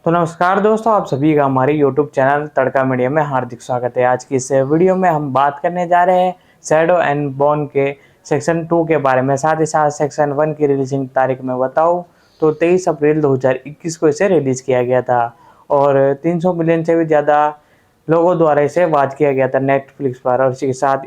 तो नमस्कार दोस्तों, आप सभी का हमारे यूट्यूब चैनल तड़का मीडिया में हार्दिक स्वागत है। आज की इस वीडियो में हम बात करने जा रहे हैं शैडो एंड बोन के सेक्शन 2 के बारे में। साथ ही साथ सेक्शन 1 की रिलीजिंग तारीख में बताऊं तो 23 अप्रैल 2021 को इसे रिलीज़ किया गया था और 300 मिलियन से भी ज़्यादा लोगों द्वारा इसे वॉच किया गया था नेटफ्लिक्स पर। और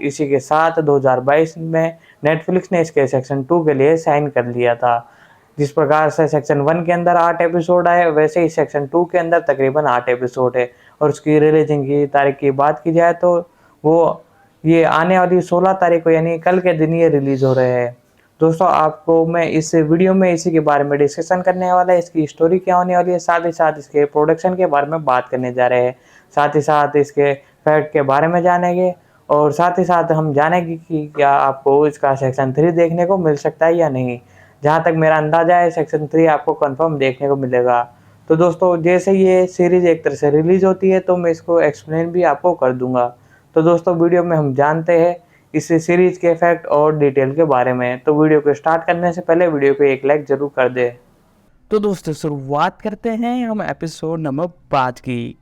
इसी के साथ 2022 में नेटफ्लिक्स ने इसके सेक्शन 2 के लिए साइन कर लिया था। जिस प्रकार से सेक्शन 1 के अंदर 8 एपिसोड आए, वैसे ही सेक्शन 2 के अंदर तकरीबन 8 एपिसोड है। और उसकी रिलीजिंग की तारीख की बात की जाए तो वो ये आने वाली 16 तारीख को यानी कल के दिन ये रिलीज़ हो रहे हैं। दोस्तों, आपको मैं इस वीडियो में इसी के बारे में डिस्कशन करने वाला है, इसकी स्टोरी क्या होने वाली है, साथ ही साथ इसके प्रोडक्शन के बारे में बात करने जा रहे हैं। साथ ही साथ इसके फैक्ट के बारे में जानेंगे और साथ ही साथ हम जानेंगे कि क्या आपको इसका सेक्शन 3 देखने को मिल सकता है या नहीं। जहाँ तक मेरा अंदाज़ा है सेक्शन 3 आपको कंफर्म देखने को मिलेगा। तो दोस्तों, जैसे ये सीरीज़ एक तरह से रिलीज़ होती है तो मैं इसको एक्सप्लेन भी आपको कर दूँगा। तो दोस्तों, वीडियो में हम जानते हैं इस सीरीज़ के फैक्ट और डिटेल के बारे में। तो वीडियो को स्टार्ट करने से पहले वीडियो को एक लाइक ज़रूर कर दें। तो दोस्तों शुरुआत करते हैं हम एपिसोड नंबर 5 की।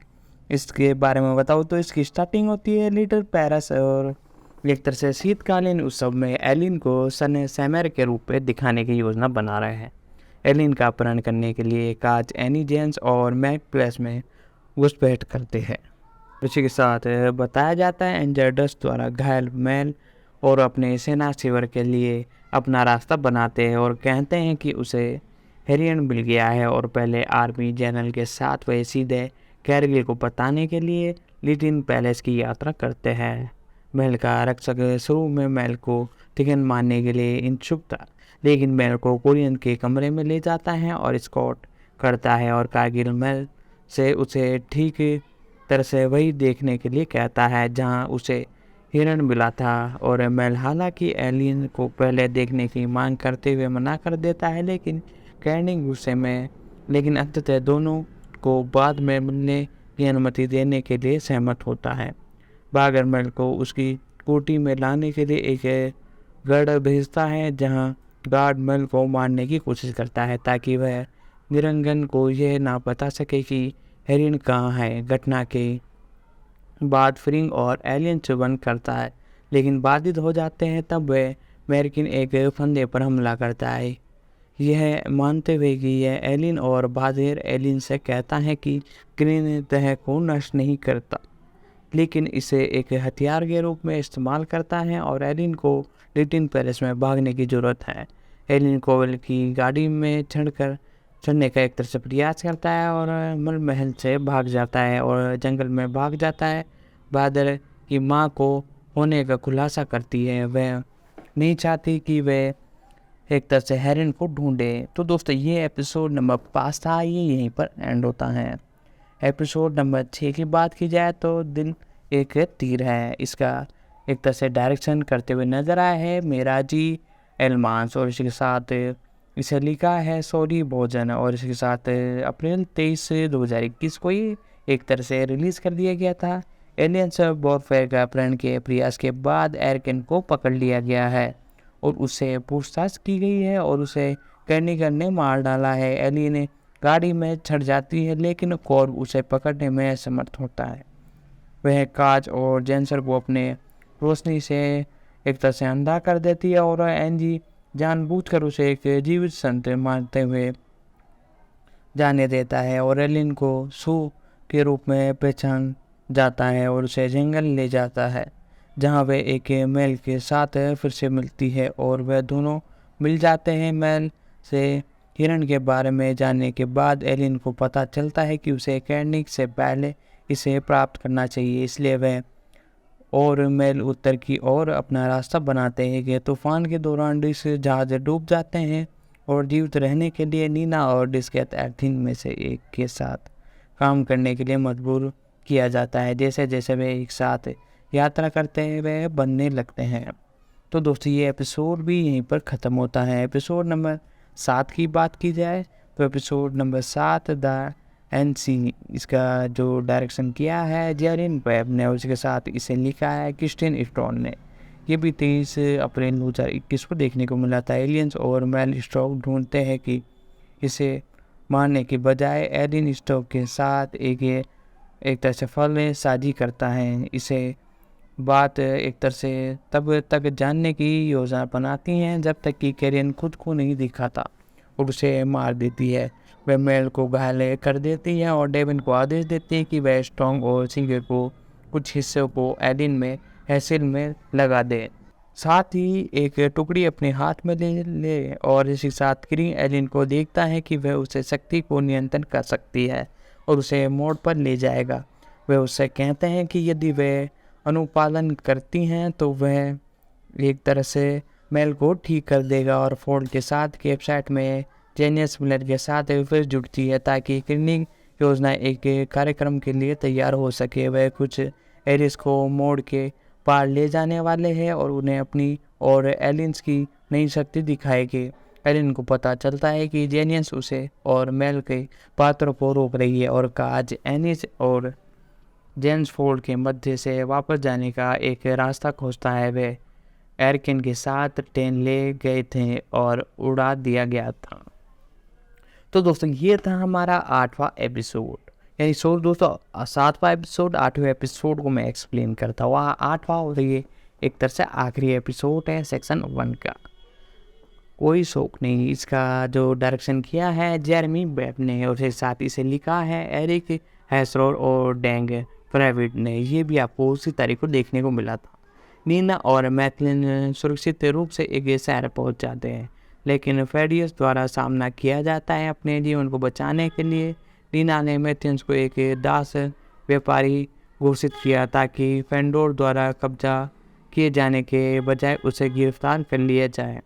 इसके बारे में बताओ तो इसकी स्टार्टिंग होती है लिटिल पेरिस और एक तरह से शीतकालीन उत्सव में एलिन को सन सैमर के रूप में दिखाने की योजना बना रहे हैं। एलिन का अपहरण करने के लिए काज एनी जेम्स और मैक प्लेस में घुसपैठ करते हैं। इसी के साथ बताया जाता है एंजर्डस द्वारा घायल मेल और अपने सेना शिविर के लिए अपना रास्ता बनाते हैं और कहते हैं कि उसे हेरियन मिल गया है और पहले आर्मी जनरल के साथ वे सीधे कैरगिल को बताने के लिए लिटिन पैलेस की यात्रा करते हैं। महल का रक्षक शुरू में महल को ठिकान मारने के लिए इच्छुक था, लेकिन महल को कुरियन के कमरे में ले जाता है और स्कॉट करता है और कारगिल महल से उसे ठीक तरह से वही देखने के लिए कहता है जहां उसे हिरण मिला था। और महल हालांकि एलियन को पहले देखने की मांग करते हुए मना कर देता है, लेकिन अंततः दोनों को बाद में मिलने की अनुमति देने के लिए सहमत होता है। बागरमल को उसकी कोठी में लाने के लिए एक गढ़ भेजता है जहां गार्ड मल को मारने की कोशिश करता है ताकि वह निरंगन को यह ना बता सके कि हेरिन कहाँ है। घटना के बाद फ्रिंग और एलियन से बंद करता है, लेकिन बाधित हो जाते हैं। तब वह अमेरिकन एक फंदे पर हमला करता है, यह मानते हुए कि यह एलिन और बाधिर एलिन से कहता है कि ग्रीन तह को नष्ट नहीं करता, लेकिन इसे एक हथियार के रूप में इस्तेमाल करता है और एलिन को लिटिन पैलेस में भागने की ज़रूरत है। एलिन कोवल की गाड़ी में चढ़ने का एक तरह से प्रयास करता है और मल महल से भाग जाता है और जंगल में भाग जाता है। बादर की माँ को होने का खुलासा करती है, वह नहीं चाहती कि वह एक तरह से हेरन को ढूंढे। तो दोस्तों, ये एपिसोड नंबर 5 था, ये यहीं पर एंड होता है। एपिसोड नंबर 6 की बात की जाए तो दिल एक तीर है। इसका एक तरह से डायरेक्शन करते हुए नजर आया है मेराजी एलमांस और इसके साथ इसे लिखा है सॉरी भोजन और इसके साथ अप्रैल 23 2021 को ही एक तरह से रिलीज़ कर दिया गया था। एलियंस वॉरफेयर का अपहरण के प्रयास के बाद एरकिन को पकड़ लिया गया है और उससे पूछताछ की गई है और उसे कर्निगन ने मार डाला है। एली ने गाड़ी में चढ़ जाती है, लेकिन कॉर्ब उसे पकड़ने में असमर्थ होता है। वह काज और जेंसर को अपने रोशनी से एक तरह से अंधा कर देती है और एनजी जानबूझकर उसे एक जीवित संत मानते हुए जाने देता है और एलिन को सू के रूप में पहचान जाता है और उसे जंगल ले जाता है जहां वह एक मेल के साथ फिर से मिलती है और वह दोनों मिल जाते हैं। मेल से हिरण के बारे में जानने के बाद एलिन को पता चलता है कि उसे कैनिक से पहले इसे प्राप्त करना चाहिए, इसलिए वह और मेल उत्तर की ओर अपना रास्ता बनाते हैं कि तूफान के दौरान डिस जहाज डूब जाते हैं और जीवित रहने के लिए नीना और डिस्केट एथिन में से एक के साथ काम करने के लिए मजबूर किया जाता है। जैसे जैसे वे एक साथ यात्रा करते हैं वे बनने लगते हैं। तो दोस्तों, ये एपिसोड भी यहीं पर ख़त्म होता है। एपिसोड नंबर 7 की बात की जाए तो एपिसोड नंबर 7 द एनसी, इसका जो डायरेक्शन किया है जेरिन वेब ने, उसके साथ इसे लिखा है क्रिस्टिन स्टोन ने। ये भी 23 अप्रैल 2021 को देखने को मिला था। एलियंस और मेल स्टॉक ढूंढते हैं कि इसे मारने के बजाय एलिन स्टॉक के साथ एक तरह से फल साझी करता है। इसे बात एक तरह से तब तक जानने की योजना बनाती हैं जब तक कि कैरियन खुद को नहीं दिखाता और उसे मार देती है। वह मेल को घायल कर देती है और डेविन को आदेश देती है कि वह स्ट्रॉन्ग और सिंगर को कुछ हिस्सों को एलिन में हैसिल में लगा दे। साथ ही एक टुकड़ी अपने हाथ में ले और इसी साथ क्री एलिन को देखता है कि वह उसे शक्ति को नियंत्रण कर सकती है और उसे मोड़ पर ले जाएगा। वे उससे कहते हैं कि यदि वह अनुपालन करती हैं तो वह एक तरह से मेल को ठीक कर देगा और फोर्ड के साथ वेबसाइट में जेनियस मिलर के साथ फिर जुड़ती है ताकि क्लिनिक योजना एक कार्यक्रम के लिए तैयार हो सके। वह कुछ एरिस को मोड़ के पार ले जाने वाले हैं और उन्हें अपनी और एलिन्स की नई शक्ति दिखाएगी। एलिन को पता चलता है कि जेनियस उसे और मेल के पात्रों को रोक रही है और काज एनिस और जेम्स फोर्ड के मध्य से वापस जाने का एक रास्ता खोजता है। वे एरकिन के साथ ट्रेन ले गए थे और उड़ा दिया गया था। तो दोस्तों ये था हमारा 8वां एपिसोड, यानी दोस्तों 7वां एपिसोड 8वें एपिसोड को मैं एक्सप्लेन करता हूँ। 8वां और ये एक तरह से आखिरी एपिसोड है सेक्शन 1 का। कोई शौक नहीं, इसका जो डायरेक्शन किया है जेरेमी वेब ने और उसके साथ इसे लिखा है एरिक हैसरोर और डैंग प्राइवेट ने। ये भी आपको उसी तारीख को देखने को मिला था। नीना और मैथलिन सुरक्षित रूप से एक शहर पहुंच जाते हैं, लेकिन फेडियस द्वारा सामना किया जाता है। अपने जीवन को बचाने के लिए नीना ने मैथलिन को एक दास व्यापारी घोषित किया ताकि फेंडोर द्वारा कब्जा किए जाने के बजाय उसे गिरफ्तार कर लिया जाए।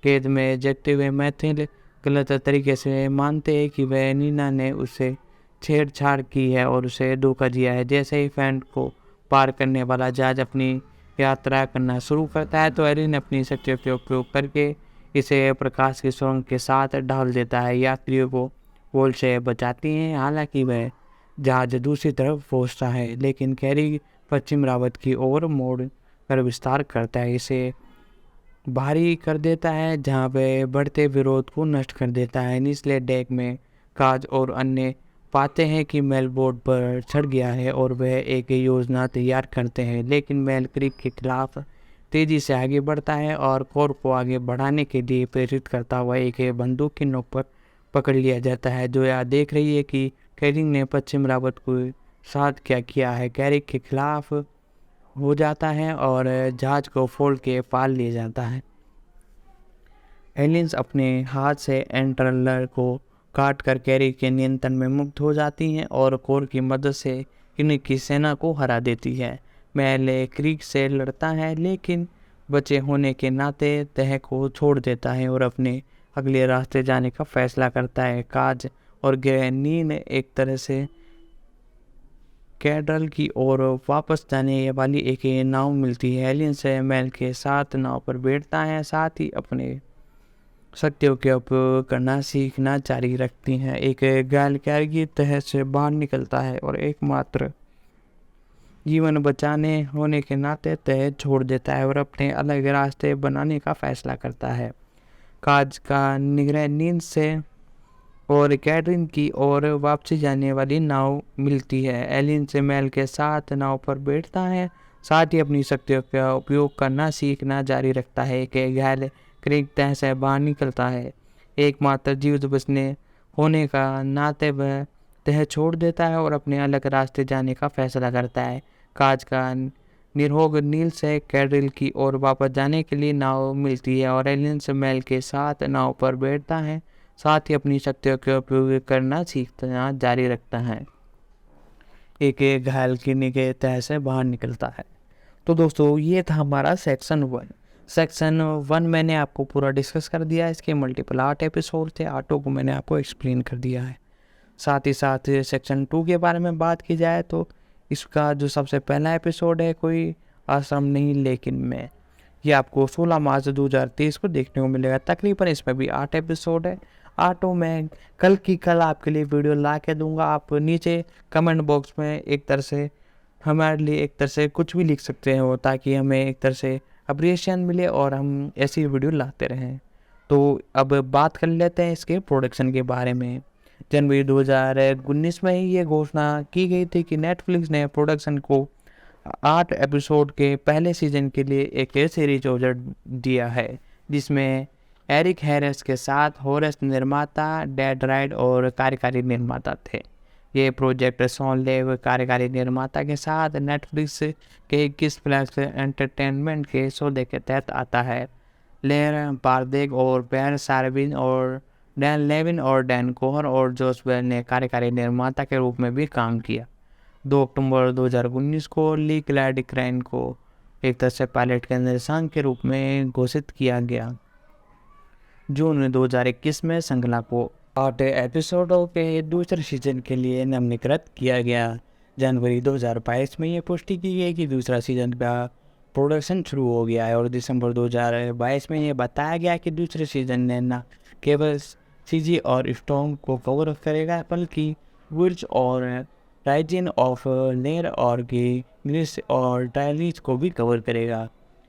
कैद में जगते हुए मैथिल गलत तरीके से मानते हैं कि वह नीना ने उससे छेड़छाड़ की है और उसे धोखा दिया है। जैसे ही फैंड को पार करने वाला जहाज अपनी यात्रा करना शुरू करता है तो एरिन अपनी शक्तियों का उपयोग करके इसे प्रकाश की सुरंग के साथ ढाल देता है। यात्रियों को वोल से बचाती हैं। हालांकि वह जहाज दूसरी तरफ पहुंचता है, लेकिन कैरी पश्चिम रावत की ओर मोड़ कर विस्तार करता है, इसे भारी कर देता है, जहां वह बढ़ते विरोध को नष्ट कर देता है। निचले डेक में काज और अन्य पाते हैं कि मेल बोर्ड पर चढ़ गया है और वह एक योजना तैयार करते हैं, लेकिन मेल क्रिक के खिलाफ तेजी से आगे बढ़ता है और कोर को आगे बढ़ाने के लिए प्रेरित करता हुआ एक बंदूक की नोक पर पकड़ लिया जाता है, जो यह देख रही है कि कैरिंग ने पश्चिम रावत को साथ क्या किया है। कैरिंग के खिलाफ हो जाता है और जहाज को फोल्ड के पार ले जाता है। एलियंस अपने हाथ से एंट्रलर को काट कर कैरी के नियंत्रण में मुक्त हो जाती हैं और कोर की मदद से इनकी सेना को हरा देती है। मेल क्रीक से लड़ता है, लेकिन बचे होने के नाते तह को छोड़ देता है और अपने अगले रास्ते जाने का फैसला करता है। काज और ग्रैनीन एक तरह से कैडल की ओर वापस जाने वाली एक नाव मिलती है। एलियंस मेल के साथ नाव पर बैठता है, साथ ही अपने शक्तियों के उपयोग करना सीखना जारी रखती हैं। एक घायल कैदी तह से बाहर निकलता है और एकमात्र जीवन बचाने होने के नाते तह छोड़ देता है और अपने अलग रास्ते बनाने का फैसला करता है। काज का निगरान नींद से और कैटरिन की ओर वापसी जाने वाली नाव मिलती है। एलियन से मेल के साथ नाव पर बैठता है, साथ ही अपनी शक्तियों का उपयोग करना सीखना जारी रखता है। एक घायल क्रिक तह से बाहर निकलता है, एकमात्र जीवित बचने होने का नाते वह तह छोड़ देता है और अपने अलग रास्ते जाने का फैसला करता है। काज का निरोग नील से कैड्रिल की ओर वापस जाने के लिए नाव मिलती है और एलियन से मेल के साथ नाव पर बैठता है, साथ ही अपनी शक्तियों का उपयोग करना सीखना जारी रखता है। एक घायल किन्नी के तह से बाहर निकलता है। तो दोस्तों ये था हमारा सेक्शन 1। सेक्शन 1 मैंने आपको पूरा डिस्कस कर दिया। इसके मल्टीपल 8 एपिसोड थे, 8 को मैंने आपको एक्सप्लेन कर दिया है। साथ ही साथ सेक्शन 2 के बारे में बात की जाए तो इसका जो सबसे पहला एपिसोड है कोई आश्रम नहीं लेकिन मैं, ये आपको 16 मार्च 2023 को देखने को मिलेगा। तकरीबन इसमें भी 8 एपिसोड है। 8 में कल की कल आपके लिए वीडियो ला के दूंगा। आप नीचे कमेंट बॉक्स में एक तरह से हमारे लिए एक तरह से कुछ भी लिख सकते हो, ताकि हमें एक तरह से अप्रिसिएशन मिले और हम ऐसी वीडियो लाते रहें। तो अब बात कर लेते हैं इसके प्रोडक्शन के बारे में। जनवरी 2019 में ही ये घोषणा की गई थी कि नेटफ्लिक्स ने प्रोडक्शन को 8 एपिसोड के पहले सीजन के लिए एक सीरीज ऑर्डर दिया है, जिसमें एरिक हैरिस के साथ होरेस निर्माता, डेड राइड और कार्यकारी निर्माता थे। ये प्रोजेक्ट शॉन लेव कार्यकारी निर्माता के साथ नेटफ्लिक्स के 21 प्लस एंटरटेनमेंट के सौदे के तहत आता है। लेर बारदेग और पैर सार्विन और डैन लेविन और डैन कोहर और जोस बेल ने कार्यकारी निर्माता के रूप में भी काम किया। 2 अक्टूबर 2019 को ली क्लैड क्रैन को एक तरह से पायलट के निर्देशक के रूप में घोषित किया गया। जून 2021 में श्रृंखला को 8 एपिसोडों के दूसरे सीजन के लिए नामांकित किया गया। जनवरी 2022 में ये पुष्टि की गई कि दूसरा सीजन का प्रोडक्शन शुरू हो गया है और दिसंबर 2022 में ये बताया गया कि दूसरे सीजन ने न केवल सीजी और स्टॉर्म को कवर करेगा बल्कि विल्स और राइजिन ऑफ लेयर और ग्लिस और टाइलिस को भी कवर करेगा।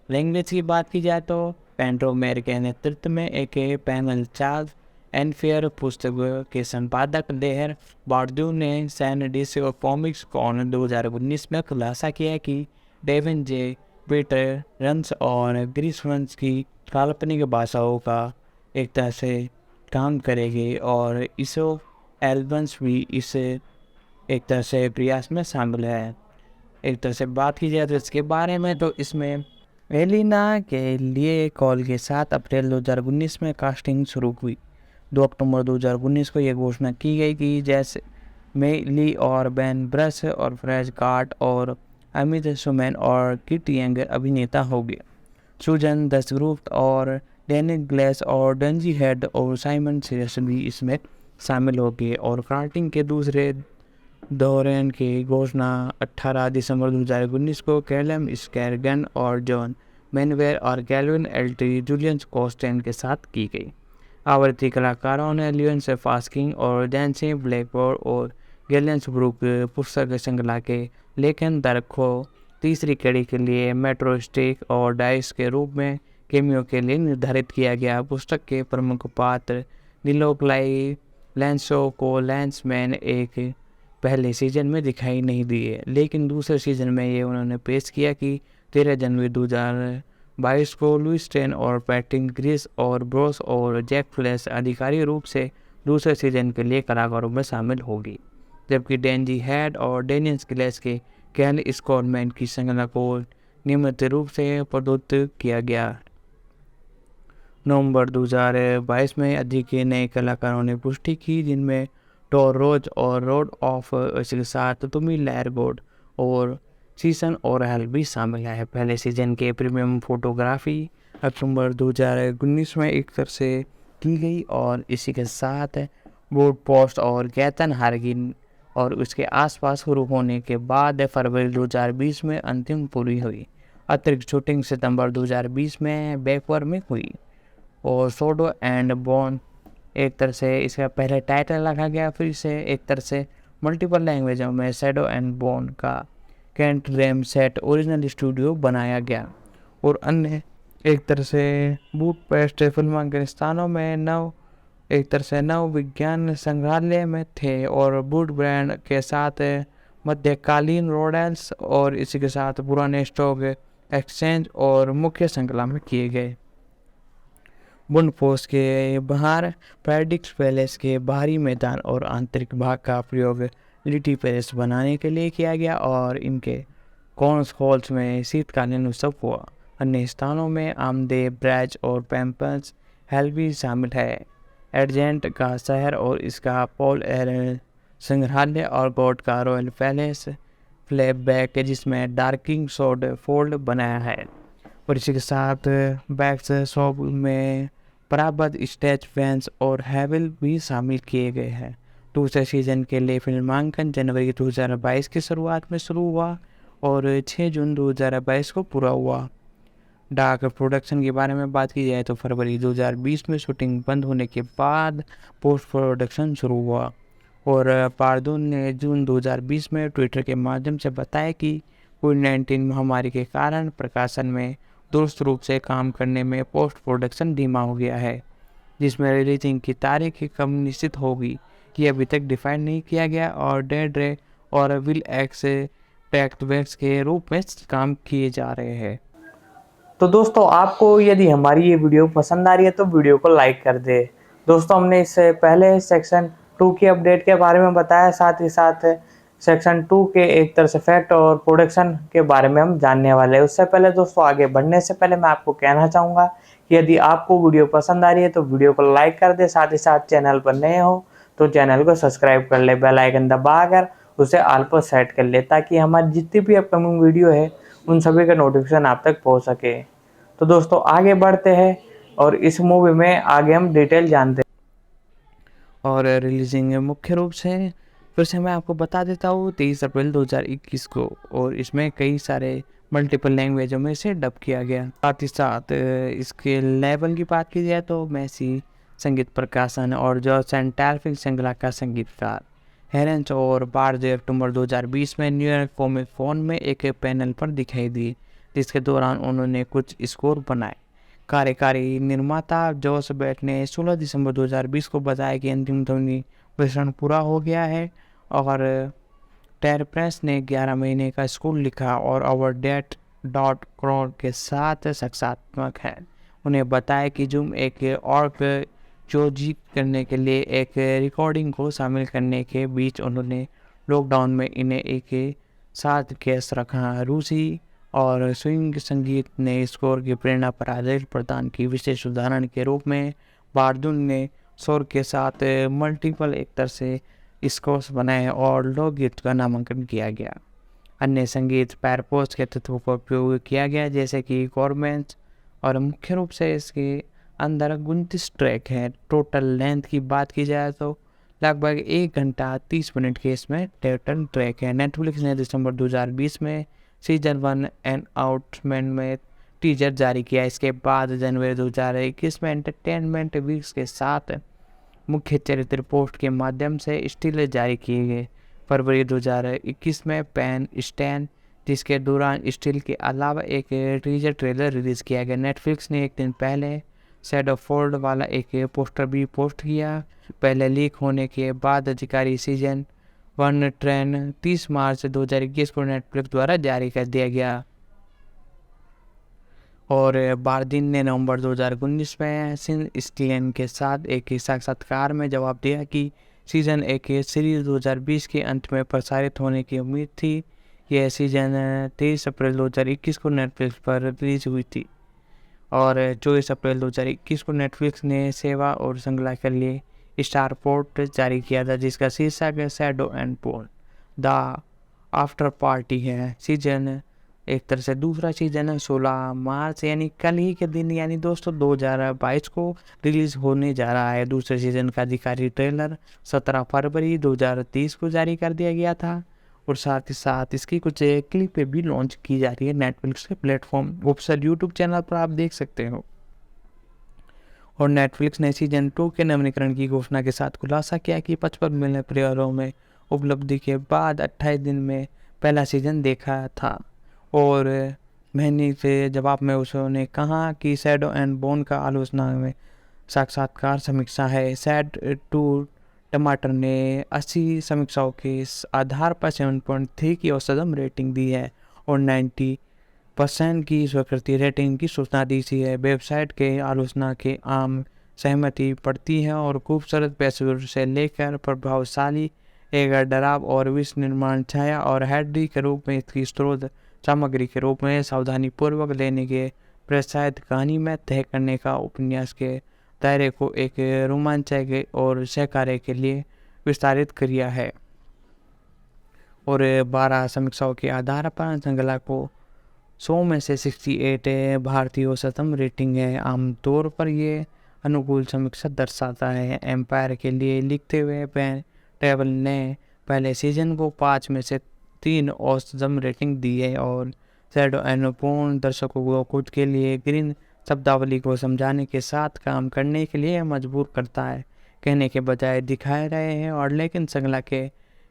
लैंग्वेज की बात की जाए तो पेंड्रोमेर के नेतृत्व में एक पैनल चार्ल्स एनफेयर पुस्तक के संपादक लेहर बार्डू ने सैन डिस्को कॉमिक्स कॉन 2019 में खुलासा किया कि डेविन जे पीटर रंस और ग्रीस वंश की काल्पनिक भाषाओं का एक तरह से काम करेगी और इसो एल्बन्स भी इस एक तरह से प्रयास में शामिल है। एक तरह से बात की जाए तो इसके बारे में तो इसमें एलिना के लिए कॉल के 7 अप्रैल 2019 में कास्टिंग शुरू हुई। 2 अक्टूबर 2019 को यह घोषणा की गई कि जैसे में ली और बैन ब्रश और फ्रेज कार्ट और अमित सुमैन और किट यंग अभिनेता हो गए। सुजन दसग्रुप्त और डेनिक ग्लेस और डंजी हेड और साइमन सीरियस भी इसमें शामिल हो गए और कार्टिंग के दूसरे दौरान की घोषणा 18 दिसंबर 2019 को कैलम स्कैरगन और जॉन मैनवेर और कैल्विन एल्टी जूलियन कॉस्टेन के साथ की गई। आवर्ती कलाकारों ने लियोन फास्किंग और जैंसी ब्लैकबोर्ड और गैलेंस ब्रुक पुस्तक श्रृंखला के लेखन दरखो तीसरी कड़ी के लिए मेट्रो स्टिक और डाइस के रूप में केमियो के लिए निर्धारित किया गया। पुस्तक के प्रमुख पात्र निलोक्लाई लैंसो को लैंसमैन एक पहले सीजन में दिखाई नहीं दिए, लेकिन दूसरे सीजन में ये उन्होंने पेश किया कि 13 जनवरी 2022 को लुइस टेन और पैट्रिक ग्रीस और ब्रोस और जैक फ्लैश आधिकारिक रूप से दूसरे सीजन के लिए कलाकारों में शामिल होगी, जबकि डेंजी हेड और डेनियस ग्लेस के कैल स्कॉटमैन की श्रृंखला को नियमित रूप से प्रदत्त किया गया। नवंबर 2022 में अधिक नए कलाकारों ने पुष्टि की, जिनमें टॉर रोज और रोड ऑफ के साथ तुमी लैरगोड और सीसन और हेल भी शामिल है। पहले सीजन के प्रीमियम फोटोग्राफी अक्टूबर 2019 में एक तरह से की गई और इसी के साथ बोर्ड पोस्ट और गैतन हार्गिन और उसके आसपास शुरू होने के बाद फरवरी 2020 में अंतिम पूरी हुई। अतिरिक्त शूटिंग सितंबर 2020 में बैकवर में हुई और सोडो एंड बॉन एक तरह से इसका पहले टाइटल रखा गया, फिर इसे एक तरह से मल्टीपल लैंग्वेजों में शैडो एंड बोन का कैंट रेम सेट ओरिजिनल स्टूडियो बनाया गया और अन्य एक तरह से बूटपेस्ट फिल्मांकन में एक तरह से नव विज्ञान संग्रहालय में थे और बूट ब्रांड के साथ मध्यकालीन रोडेल्स और इसी के साथ पुराने स्टॉक एक्सचेंज और मुख्य श्रृंखला में किए गए। बुंड पोस्ट के बाहर पैडिक्स पैलेस के बाहरी मैदान और आंतरिक भाग का प्रयोग लिटी पैलेस बनाने के लिए किया गया और इनके कॉन्स हॉल्स में शीतकालीन उत्सव हुआ। अन्य स्थानों में आमदे ब्रैज और पैम्पल्स हेल भी शामिल है। एडजेंट का शहर और इसका पॉल एरन संग्रहालय और गॉड का रॉयल पैलेस फ्लैशबैक जिसमें डार्किंग सोड फोल्ड बनाया है और इसी के साथ बैक्स शॉप में प्राप्त स्टेज फैंस और हैविल भी शामिल किए गए हैं। दूसरे सीजन के लिए फिल्मांकन जनवरी 2022 की शुरुआत में शुरू हुआ और 6 जून 2022 को पूरा हुआ। डार्क प्रोडक्शन के बारे में बात की जाए तो फरवरी 2020 में शूटिंग बंद होने के बाद पोस्ट प्रोडक्शन शुरू हुआ और पार्दून ने जून 2020 में ट्विटर के माध्यम से बताया कि कोविड-19 महामारी के कारण प्रकाशन में दुरुस्त रूप से काम करने में पोस्ट प्रोडक्शन धीमा हो गया है, जिसमें रिलीजिंग की तारीख कम निश्चित होगी। कि अभी तक डिफाइन नहीं किया गया और डेड रे और विल एक्स टैक्टबैक्स के रूप में काम किए जा रहे हैं। तो दोस्तों आपको यदि हमारी ये वीडियो पसंद आ रही है तो वीडियो को लाइक कर दे। दोस्तों हमने इससे पहले सेक्शन 2 की अपडेट के बारे में बताया, साथ ही साथ सेक्शन 2 के एक तरह से फैक्ट और प्रोडक्शन के बारे में हम जानने वाले हैं। उससे पहले दोस्तों आगे बढ़ने से पहले मैं आपको कहना चाहूँगा कि यदि आपको वीडियो पसंद आ रही है तो वीडियो को लाइक कर दे, साथ ही साथ चैनल पर नए हो तो चैनल को सब्सक्राइब कर ले, बेल आइकन दबाकर उसे ऑल पर सेट कर ले ताकि हमारी जितनी भी अपकमिंग वीडियो है उन सभी का नोटिफिकेशन आप तक पहुंच सके। तो दोस्तों आगे बढ़ते हैं और इस मूवी में आगे हम डिटेल जानते हैं। और रिलीजिंग मुख्य रूप से फिर से मैं आपको बता देता हूँ 23 अप्रैल 2021 को, और इसमें कई सारे मल्टीपल लैंग्वेजों में से डब किया गया। साथ ही साथ इसके लेवल की बात की जाए तो मैसी संगीत प्रकाशन और जो सेंटाल श्रृंखला का संगीतकार हेरेंस और 12 अक्टूबर 2020 में न्यूयॉर्क कॉमिक कॉन में एक पैनल पर दिखाई दी, जिसके दौरान उन्होंने कुछ स्कोर बनाए। कार्यकारी निर्माता जोस बेट ने 16 दिसंबर 2020 को बताया कि अंतिम ध्वनि मिश्रण पूरा हो गया है और टेर प्रेस ने 11 महीने का स्कोर लिखा और अवरडेट डॉट क्रॉड के साथ साक्षात्मक है। उन्हें बताया कि जूम एक और जोजी करने के लिए एक रिकॉर्डिंग को शामिल करने के बीच उन्होंने लॉकडाउन में इन्हें एक साथ केस रखा। रूसी और स्विंग संगीत ने स्कोर की प्रेरणा पर आधारित प्रदान की। विशेष उदाहरण के रूप में बारदुन ने स्वर के साथ मल्टीपल एक तरह से स्कोर्स बनाए और लोकगीत का नामांकन किया गया। अन्य संगीत पैरपोस्ट के तत्वों का उपयोग किया गया जैसे कि गवर्नमेंट, और मुख्य रूप से इसके अंदर 29 ट्रैक हैं। टोटल लेंथ की बात की जाए तो लगभग 1 घंटा 30 मिनट के इसमें टोटल ट्रैक है। नेटफ्लिक्स ने दिसंबर 2020 में सीजन 1 एंड आउटमेंट में टीजर जारी किया। इसके बाद जनवरी 2021 में एंटरटेनमेंट वीक्स के साथ मुख्य चरित्र पोस्ट के माध्यम से स्टिल जारी किए गए। फरवरी 2021 में पैन स्टैन, जिसके दौरान स्टिल के अलावा एक टीजर ट्रेलर रिलीज किया गया। नेटफ्लिक्स ने एक दिन पहले सैडो फोल्ड वाला एक पोस्टर भी पोस्ट किया। पहले लीक होने के बाद अधिकारी सीजन 1 ट्रेन 30 मार्च 2021 को नेटफ्लिक्स द्वारा जारी कर दिया गया। और बारदीन ने नवंबर 2019 में सिन स्टीलन के साथ एक साक्षात्कार में जवाब दिया कि सीजन 1 सीरीज 2020 के अंत में प्रसारित होने की उम्मीद थी। यह सीजन 23 अप्रैल 2021 को नेटफ्लिक्स पर रिलीज हुई थी और 24 अप्रैल 2021 को नेटफ्लिक्स ने सेवा और श्रृंखला के लिए स्टार पोर्ट जारी किया था, जिसका शीर्षक है shadow and bone the after party है। सीजन एक तरह से दूसरा सीजन है 16 मार्च यानी कल ही के दिन, यानी दोस्तों 2022 को रिलीज होने जा रहा है। दूसरे सीजन का अधिकारिक ट्रेलर 17 फरवरी 2023 को जारी कर दिया गया था और साथ ही साथ इसकी कुछ क्लिप भी लॉन्च की जा रही है नेटफ्लिक्स के प्लेटफॉर्म ऑफिशियल यूट्यूब चैनल पर, आप देख सकते हो। और नेटफ्लिक्स ने सीजन 2 के नवीनीकरण की घोषणा के साथ खुलासा किया कि 55 मिलियन प्लेयरों में उपलब्धि के बाद 28 दिन में पहला सीजन देखा था। और मैंने से जवाब में उसने कहा कि शैडो एंड बोन का आलोचना में साक्षात्कार समीक्षा है। सैड टू टमाटर ने 80 समीक्षाओं के आधार पर 7.3 की औसतम रेटिंग दी है और 90% की स्वीकृति रेटिंग की सूचना दी थी है। वेबसाइट के आलोचना के आम सहमति पड़ती है और खूबसूरत पेशेवर से लेकर प्रभावशाली एक डराव और विश्व निर्माण छाया और हैडी के रूप में इसकी स्रोत सामग्री के रूप में सावधानी पूर्वक लेने के प्रोत्साहित कहानी में तय करने का उपन्यास के दायरे को एक रोमांचक और सहकार्य के लिए विस्तारित किया है। और 12 समीक्षाओं के आधार पर श्रृंखला को 100 में से 68 भारतीय औसतम रेटिंग है। आमतौर पर ये अनुकूल समीक्षा दर्शाता है। एम्पायर के लिए लिखते हुए पेन टेबल ने पहले सीजन को 5 में से 3 औसतम रेटिंग दी है और शैडो एंड बोन दर्शकों को खुद के लिए ग्रीन शब्दावली को समझाने के साथ काम करने के लिए मजबूर करता है, कहने के बजाय दिखाए रहे हैं। और लेकिन श्रृंखला के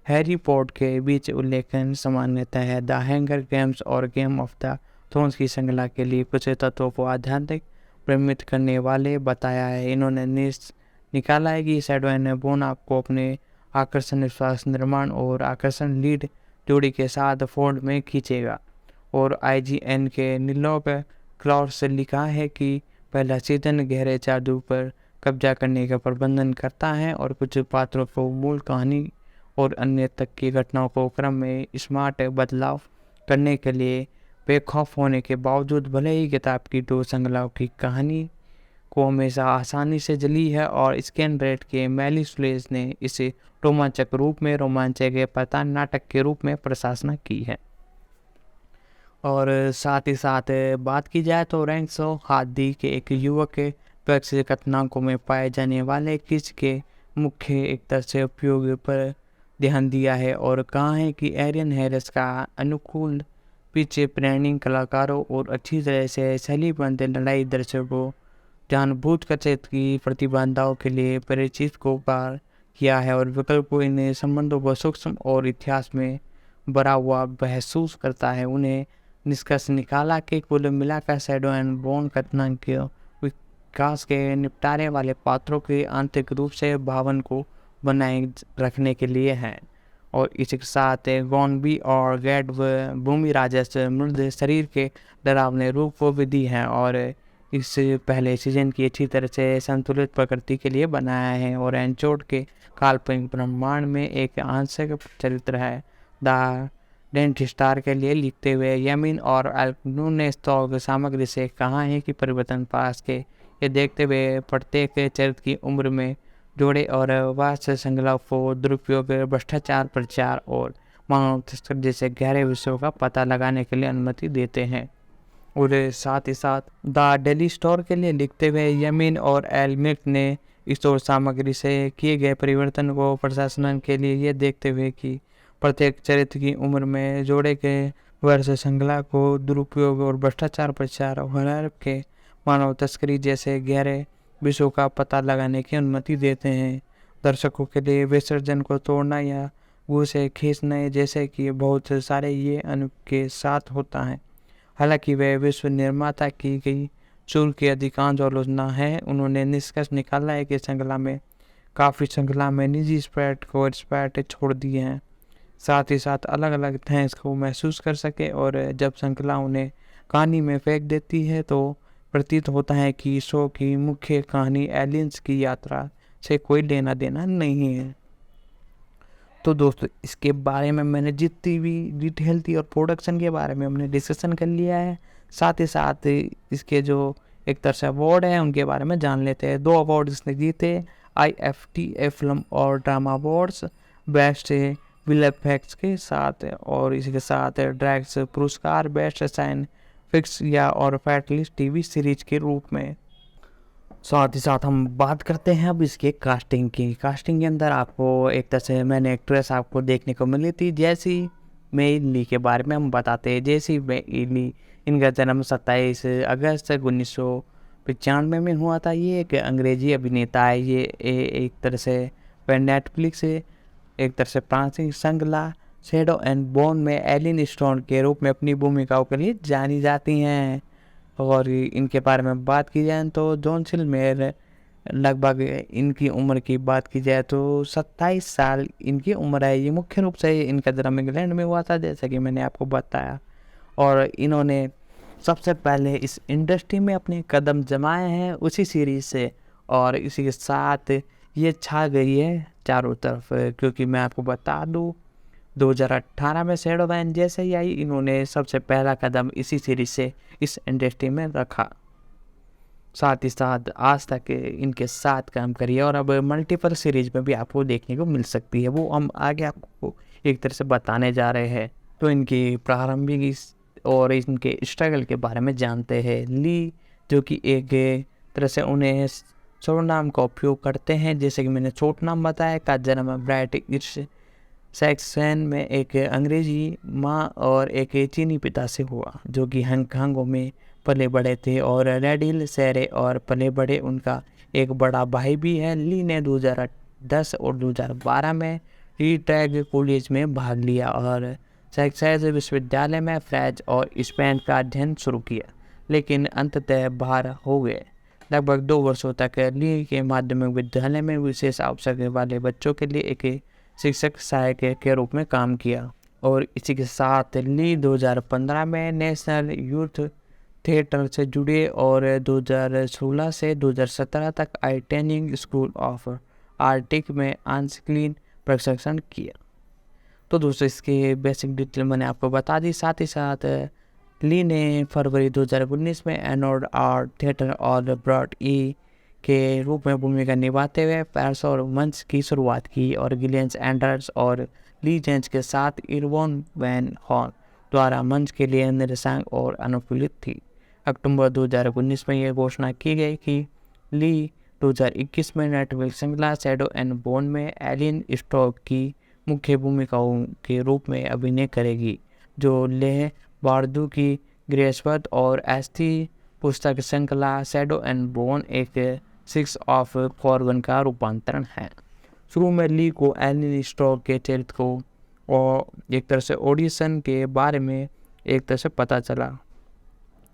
हैरी पॉटर के बीच उल्लेखन सामान्यता है। द हैंगर गेम्स और गेम ऑफ द थ्रोन्स की श्रृंखला के लिए कुछ तत्वों को आध्यात्मिक प्रेमित करने वाले बताया है। इन्होंने निकाला है कि शैडो एंड बोन आपको अपने आकर्षण, विश्वास, निर्माण और आकर्षण लीड जोड़ी के साथ फोर्ड में खींचेगा। और IGN के नीलोप क्लॉर से लिखा है कि पहला सीजन गहरे जादू पर कब्जा करने का प्रबंधन करता है और कुछ पात्रों को मूल कहानी और अन्य तक की घटनाओं को क्रम में स्मार्ट बदलाव करने के लिए बेखौफ होने के बावजूद, भले ही किताब की 2 श्रृंखलाओं की कहानी को हमेशा आसानी से जली है और स्कैन रेट के मैली सुलेज ने इसे रोमांचक रूप में रोमांचक के पता नाटक के रूप में प्रशासना की है। और साथ ही साथ बात की जाए तो रैंक्स ऑफ हादी के एक युवक के व्यक्तिगत घटनाओं में पाए जाने वाले किस के मुख्य एक तरह से उपयोग पर ध्यान दिया है और कहा है कि एरियन हैरिस का अनुकूल पीछे प्लानिंग कलाकारों और अच्छी तरह से शैलीबद्ध लड़ाई दर्शकों जानबूझकर की प्रतिबंधाओं के लिए परिचित को पार किया है और विकल्प को इन संबंधों को सूक्ष्म और इतिहास में भरा हुआ महसूस करता है। उन्हें निष्कर्ष निकाला कि कुल मिलाकर शैडो एंड बोन कथन के विकास के निपटारे वाले पात्रों के आंतरिक रूप से भावन को बनाए रखने के लिए हैं और इसके साथ गॉनबी और गैड व भूमि राजस्व मृद शरीर के डरावने रूप को भी दी है और इस पहले सीजन की अच्छी तरह से संतुलित प्रकृति के लिए बनाया है और एंचोड के काल्पनिक ब्रह्मांड में एक आंशिक चरित्र है। द डेंट स्टार के लिए लिखते हुए यमीन और अल्कनून ने स्टॉक सामग्री से कहा है कि परिवर्तन पास के ये देखते हुए प्रत्येक चरित्र की उम्र में जोड़े और वास्तव श्रृंखला को दुरुपयोग, भ्रष्टाचार, प्रचार और मानव तस्कर जैसे गहरे विषयों का पता लगाने के लिए अनुमति देते हैं। और साथ ही साथ द डेली स्टोर के लिए लिखते हुए यमीन और एलमिक ने स्टोर सामग्री से किए गए परिवर्तन को प्रशासन के लिए ये देखते हुए कि प्रत्येक चरित्र की उम्र में जोड़े गए वर्ष श्रृंखला को दुरुपयोग और भ्रष्टाचार, प्रचार और के मानव तस्करी जैसे गहरे विषयों का पता लगाने की अनुमति देते हैं। दर्शकों के लिए विसर्जन को तोड़ना या वो से खींचना जैसे कि बहुत सारे ये के साथ होता है। हालांकि वह विश्व निर्माता की गई चूल की अधिकांश आलोचना है, उन्होंने निष्कर्ष निकाला है कि श्रृंखला में निजी स्पैट को स्पैट छोड़ दिए हैं, साथ ही साथ अलग अलग थैंक्स को महसूस कर सके और जब श्रृंखला उन्हें कहानी में फेंक देती है तो प्रतीत होता है कि शो की मुख्य कहानी एलियंस की यात्रा से कोई लेना देना नहीं है। तो दोस्तों इसके बारे में मैंने जितनी भी डिटेल थी और प्रोडक्शन के बारे में हमने डिस्कशन कर लिया है, साथ ही साथ इसके जो एक तरह से अवार्ड है उनके बारे में जान लेते हैं। 2 अवार्ड इसने जीते, IFTA फिल्म और ड्रामा अवार्ड्स बेस्ट VFX के साथ और इसके साथ ड्रैग्स पुरस्कार बेस्ट साइंस फिक्स या और फैटलिस्ट टीवी सीरीज के रूप में। साथ ही साथ हम बात करते हैं अब इसके कास्टिंग की। कास्टिंग के अंदर आपको एक तरह से मैंने एक्ट्रेस आपको देखने को मिली थी जैसी मेई ली के बारे में हम बताते हैं। जैसी मेई ली, इनका जन्म 27 अगस्त 1995 में हुआ था। ये एक अंग्रेजी अभिनेता है। ये एक तरह से नेटफ्लिक्स एक तरह से फ्रांसीसी श्रृंखला शैडो एंड बोन में एलिन स्टोन के रूप में अपनी भूमिकाओं के लिए जानी जाती हैं। और इनके बारे में बात की जाए तो जॉन सिल्मेर लगभग इनकी उम्र की बात की जाए तो 27 साल इनकी उम्र है। ये मुख्य रूप से इनका जन्म इंग्लैंड में हुआ था जैसा कि मैंने आपको बताया और इन्होंने सबसे पहले इस इंडस्ट्री में अपने कदम जमाए हैं उसी सीरीज से और इसी के साथ ये छा गई है चारों तरफ। क्योंकि मैं आपको बता दूँ 2018 में शैडो वैन जैसे ही आई, इन्होंने सबसे पहला कदम इसी सीरीज से इस इंडस्ट्री में रखा। साथ ही साथ आज तक इनके साथ काम करिए और अब मल्टीपल सीरीज में भी आपको देखने को मिल सकती है, वो हम आगे आपको एक तरह से बताने जा रहे हैं। तो इनकी प्रारंभिक और इनके स्ट्रगल के बारे में जानते हैं। ली जो कि एक तरह से उन्हें सर्वनाम का उपयोग करते हैं, जैसे कि मैंने छोट नाम बताया, का जन्म ब्राइट सैक्सन में एक अंग्रेजी माँ और एक चीनी पिता से हुआ जो कि हांगकांग में पले बड़े थे और रेड हिल शहरे और पले बड़े उनका एक बड़ा भाई भी है। ली ने 2010 और 2012 में रीटैग कॉलेज में भाग लिया और सैक्सेस विश्वविद्यालय में फ्रेंच और स्पेन का अध्ययन शुरू किया, लेकिन अंततः बाहर हो गए। लगभग 2 वर्षों तक ली के माध्यमिक विद्यालय में विशेष अवसर वाले बच्चों के लिए एक शिक्षक सहायक के रूप में काम किया। और इसी के साथ ली 2015 में नेशनल यूथ थिएटर से जुड़े और 2016 से 2017 तक I training school of Arctic में आंशिक प्रशिक्षण किया। तो दोस्तों इसके बेसिक डिटेल मैंने आपको बता दी। साथ ही साथ ली ने फरवरी 2019 में एनोड आर्ट थिएटर और ब्रॉड ई के रूप में भूमिका निभाते हुए पैर्स और मंच की शुरुआत की और गिलियंस एंडर्स और ली जेंस के साथ इरवॉन वैन हॉल द्वारा मंच के लिए निर्देशांक और अनुकूलित थी। अक्टूबर 2019 में यह घोषणा की गई कि ली 2021 में नेटफ्लिक्स श्रृंखला शैडो एंड बोन में एलियन स्टॉक की मुख्य भूमिकाओं के रूप में अभिनय करेगी, जो लेह बार्दू की ग्रेसवत और एस्थी पुस्तक श्रृंखला शैडो एंड बोन एक 6 ऑफ फॉरगन का रूपांतरण है। शुरू में ली को एलियन स्टॉक के चरित्र को और एक तरह से ऑडिशन के बारे में एक तरह से पता चला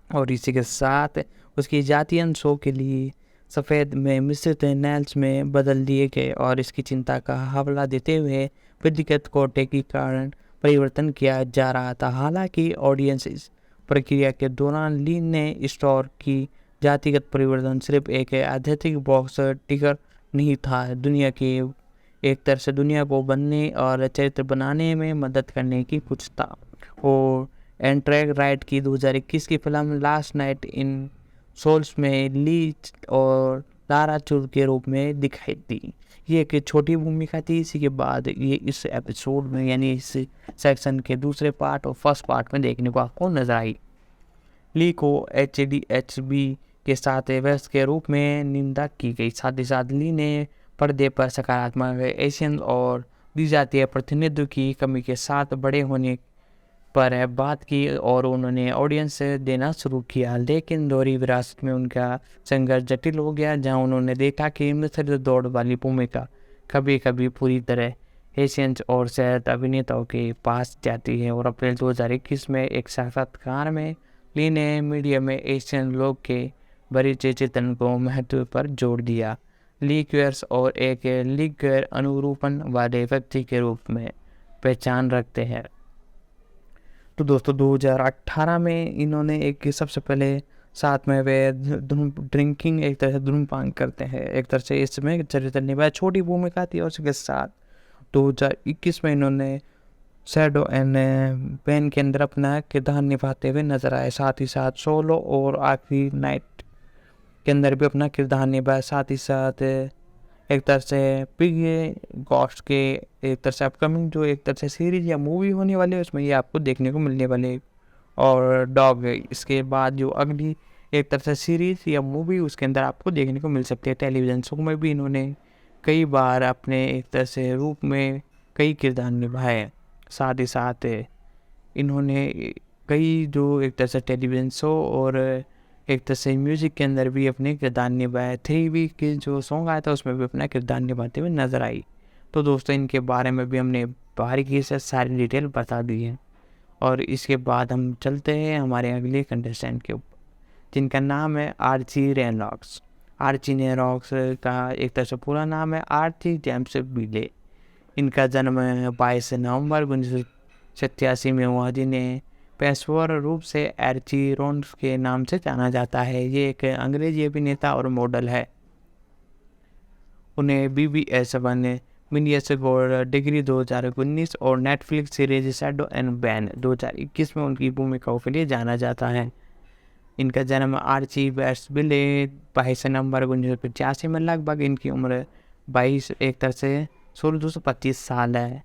और इसी के साथ उसकी जातियन शो के लिए सफ़ेद में मिश्रित नेल्स में बदल दिए गए और इसकी चिंता का हवाला देते हुए व्यक्तिगत कोटे के कारण परिवर्तन किया जा रहा था। हालांकि ऑडियंस इस प्रक्रिया के दौरान ली ने स्टोर की जातिगत परिवर्तन सिर्फ एक आध्यात्मिक बॉक्स टिकर नहीं था, दुनिया की एक तरह से दुनिया को बनने और चरित्र बनाने में मदद करने की कुछ था। और एंट्रैक राइट की 2021 की फिल्म लास्ट नाइट इन सोल्स में ली और लारा चूर के रूप में दिखाई दी। ये एक छोटी भूमिका थी। इसी के बाद ये इस एपिसोड में यानी इस सेक्शन के दूसरे पार्ट और फर्स्ट पार्ट में देखने को आपको नजर आई। ली को HDHB के साथ व्यस्त के रूप में निंदा की गई। साथ ही साथ ली ने पर्दे पर सकारात्मक एशियन और द्विजातीय प्रतिनिधित्व की कमी के साथ बड़े होने पर बात की और उन्होंने ऑडियंस देना शुरू किया, लेकिन दोहरी विरासत में उनका संघर्ष जटिल हो गया, जहां उन्होंने देखा कि मिश्रित दौड़ वाली भूमिका कभी कभी पूरी तरह एशियंस और शहर अभिनेताओं के पास जाती है। और अप्रैल 2021 में एक साक्षात्कार में ली ने मीडिया में एशियन लोग के बड़ी चित्रण को महत्व पर जोर दिया। ली क्वेयर्स और एक लिंग अनुरूपण वाले व्यक्ति के रूप में पहचान रखते हैं। तो दोस्तों 2018 में इन्होंने एक सबसे पहले साथ में वे ड्रिंकिंग एक तरह से धूम्रपान करते हैं, एक तरह से इसमें चरित्र निभाया, छोटी भूमिका थी। और उसके साथ 2021 में इन्होंने शैडो एंड पेन के अंदर अपना किरदार निभाते हुए नजर आए। साथ ही साथ सोलो और आखिरी नाइट के अंदर भी अपना किरदार निभाया। साथ ही साथ एक तरह से पिग गॉस्ट के एक तरह से अपकमिंग जो एक तरह से सीरीज या मूवी होने वाली है उसमें ये आपको देखने को मिलने वाले। और डॉग इसके बाद जो अगली एक तरह से सीरीज या मूवी उसके अंदर आपको देखने को मिल सकती है। टेलीविज़न शो में भी इन्होंने कई बार अपने एक तरह से रूप में कई किरदार निभाए। साथ ही साथ इन्होंने कई जो एक तरह से टेलीविज़न शो और एक तरह से म्यूज़िक के अंदर भी अपने किरदार निभाए। 3 वीक के जो सॉन्ग आया था उसमें भी अपना किरदार निभाते हुए नज़र आई। तो दोस्तों इनके बारे में भी हमने बारीकी से सारी डिटेल बता दी है। और इसके बाद हम चलते हैं हमारे अगले कंटेस्टेंट के ऊपर, जिनका नाम है आर्ची रेनॉक्स। आर्ची रेनॉक्स का एक तरह से पूरा नाम है आर्ची जेम्स बिले। इनका जन्म 22 नवंबर 1987 में हुआ, जिन्हें पेशेवर रूप से आर्ची रोन्स के नाम से जाना जाता है। ये एक अंग्रेजी अभिनेता और मॉडल है। उन्हें BBS 1 मिनियस गोल्ड डिग्री 2019 और Netflix series shadow and ban 2021 में उनकी भूमिकाओं के लिए जाना जाता है। इनका जन्म आर्ची बेट्स बिले 22 नवंबर 1985 में, लगभग इनकी उम्र 22 एक तरह से 1625 साल है।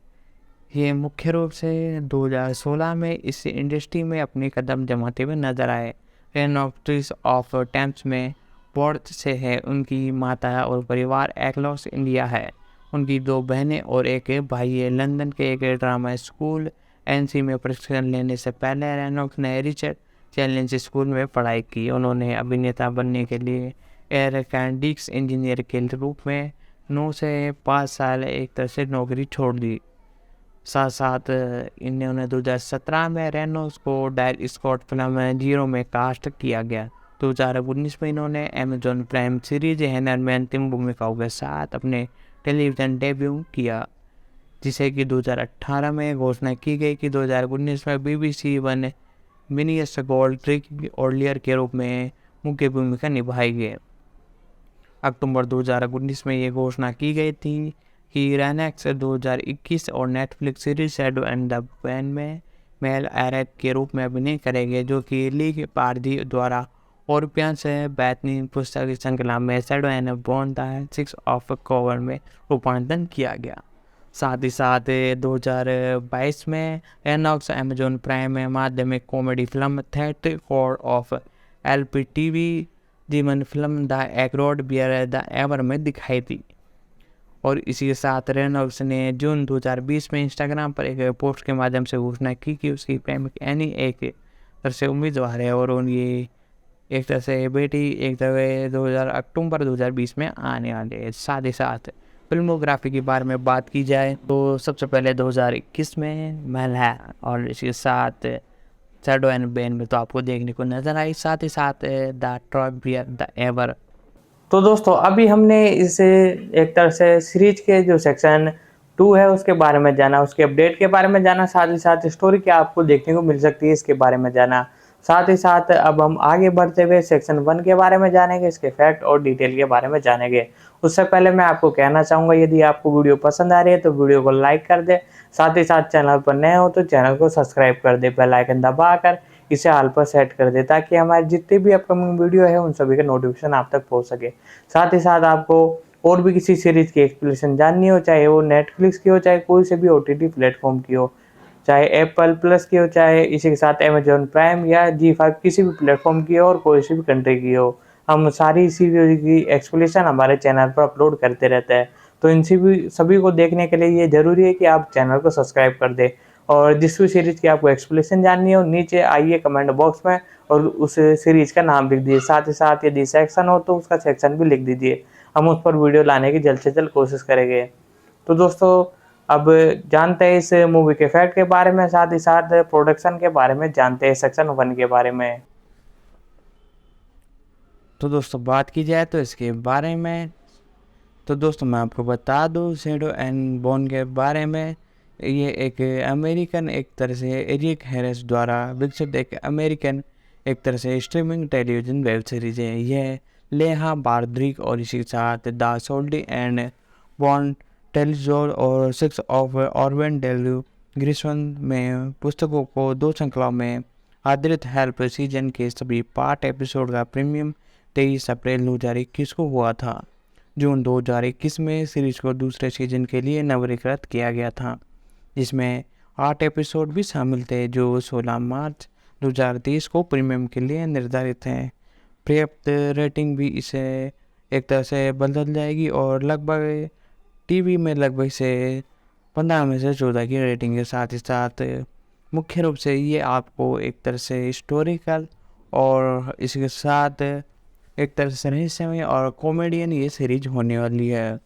ये मुख्य रूप से 2016 में इस इंडस्ट्री में अपने कदम जमाते हुए नजर आए। रेनॉक्स ऑफ टेम्स में पोर्ट से है। उनकी माता और परिवार एक्लॉस इंडिया है। उनकी 2 बहनें और एक भाई है। लंदन के एक ड्रामा स्कूल NC में प्रशिक्षण लेने से पहले रेनॉक्स ने रिचर्ड चैलेंज स्कूल में पढ़ाई की। उन्होंने अभिनेता बनने के लिए एयर कैंडिक्स इंजीनियर के रूप में 9 से 5 साल एक तरह से नौकरी छोड़ दी। साथ साथ इन्होंने 2017 में रेनॉक्स को डायल स्कॉट फिल्म जीरो में कास्ट किया गया। 2019 में इन्होंने अमेजॉन प्राइम सीरीज हैनर में अंतिम भूमिकाओं के साथ अपने टेलीविज़न डेब्यू किया। जिसे कि 2018 में घोषणा की गई कि 2019 में BBC वन मिनियस गोल्ड ट्रिक ऑर्लियर के रूप में मुख्य भूमिका निभाएगी। अक्टूबर 2019 में ये घोषणा की गई थी कि रेनेक्स 2021 और Netflix series shadow and the ban में मेल एरेट के रूप में अभिनय करेंगे, जो कि ली पारदी द्वारा यूरोपियन से बेहतरीन पुस्तक श्रृंखला में shadow and bone the six of crows में रूपांतरण किया गया। साथ ही साथ 2022 में रेनॉक्स अमेजोन प्राइम में माध्यमिक comedy film third core of LPTV जीवन फिल्म द एक्रोड बियर द एवर में दिखाई दी। और इसी के साथ रेनॉल्ड्स ने जून 2020 में इंस्टाग्राम पर एक पोस्ट के माध्यम से घोषणा की कि उसकी प्रेमिक एनी एक तरह से उम्मीदवार है और उनकी एक तरह से बेटी एक तरह 2000 अक्टूबर 2020 में आने वाले है। साथ ही साथ फिल्मोग्राफी के बारे में बात की जाए तो सबसे पहले 2021 में महल है और इसके साथ शैडो एंड बेन में तो आपको देखने को नजर आई। साथ ही साथ द ट्रॉबियर द एवर। तो दोस्तों अभी हमने इस एक तरह से सीरीज के जो सेक्शन 2 है उसके बारे में जाना, उसके अपडेट के बारे में जाना, साथ ही साथ स्टोरी क्या आपको देखने को मिल सकती है इसके बारे में जाना। साथ ही साथ अब हम आगे बढ़ते हुए सेक्शन 1 के बारे में जानेंगे, इसके फैक्ट और डिटेल के बारे में जानेंगे। उससे पहले मैं आपको कहना चाहूँगा यदि आपको वीडियो पसंद आ रही है तो वीडियो को लाइक कर दे, साथ ही साथ चैनल पर नए हो तो चैनल को सब्सक्राइब कर दे, बेल आइकन दबाकर इसे ऑल पर सेट कर दे ताकि हमारे जितने भी अपकमिंग वीडियो है उन सभी का नोटिफिकेशन आप तक पहुंच सके। साथ ही साथ आपको और भी किसी सीरीज की एक्सप्लेनेशन जाननी हो, चाहे वो नेटफ्लिक्स की हो, चाहे कोई से भी OTT प्लेटफॉर्म की हो, चाहे एप्पल प्लस की हो, चाहे इसी के साथ अमेजोन प्राइम या G5 किसी भी प्लेटफॉर्म की हो और कोई सी भी कंट्री की हो, हम सारी सीरीज की एक्सप्लेनेशन हमारे चैनल पर अपलोड करते रहते हैं। तो इन सभी को देखने के लिए ये जरूरी है कि आप चैनल को सब्सक्राइब कर दें और जिस भी सीरीज की आपको एक्सप्लेनेशन जाननी हो नीचे आइए कमेंट बॉक्स में और उस सीरीज का नाम लिख दीजिए। साथ ही साथ यदि सेक्शन हो तो उसका सेक्शन भी लिख दीजिए, हम उस पर वीडियो लाने की जल्द से जल्द कोशिश करेंगे। तो दोस्तों अब जानते हैं इस मूवी के फैक्ट के बारे में, साथ ही साथ प्रोडक्शन के बारे में जानते हैं सेक्शन 1 के बारे में। तो दोस्तों बात की जाए तो इसके बारे में तो दोस्तों मैं आपको बता दूं शैडो एंड बोन के बारे में। ये एक अमेरिकन एक तरह से एरिक हैरिस द्वारा विकसित एक अमेरिकन एक तरह से स्ट्रीमिंग टेलीविज़न वेब सीरीज है। यह लेहा बार्द्रिक और इसी के साथ द सोल्डी एंड बॉन टेलीजोर और सिक्स ऑफ ऑरवेन डेल्यू ग्रिसवन में पुस्तकों को 2 श्रृंखलाओं में आधारित हेल्प सीजन के सभी 5 एपिसोड का प्रीमियम 23 अप्रैल 2021 को हुआ था। जून 2021 में सीरीज को दूसरे सीजन के लिए नवीनीकृत किया गया था, जिसमें 8 एपिसोड भी शामिल थे जो 16 मार्च 2023 को प्रीमियम के लिए निर्धारित हैं। पर्याप्त रेटिंग भी इसे एक तरह से बदल जाएगी और लगभग टीवी में लगभग से 15 में से 14 की रेटिंग के साथ ही साथ मुख्य रूप से ये आपको एक तरह से हिस्टोरिकल और इसके साथ एक तरह से रहस्यमय और कॉमेडियन ये सीरीज होने वाली है।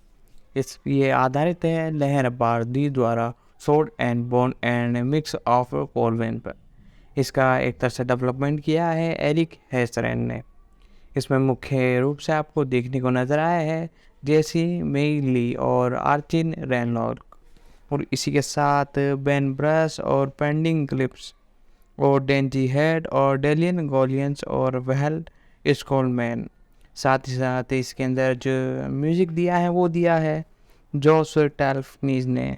ये आधारित है लहर बार्दी द्वारा सोड and bone and six of कॉलवेन पर। इसका एक तरह से डेवलपमेंट किया है एरिक हैसरन ने। इसमें मुख्य रूप से आपको देखने को नजर आया है जेसी मेली और आर्चिन रेनॉल्ड और इसी के साथ बेन ब्रश और पेंडिंग क्लिप्स और डेंजी हेड और डेलियन गोलियंस और वहल स्कॉलमैन। साथ ही साथ इसके अंदर जो म्यूज़िक दिया है वो दिया है जोस टेल्फनीज ने।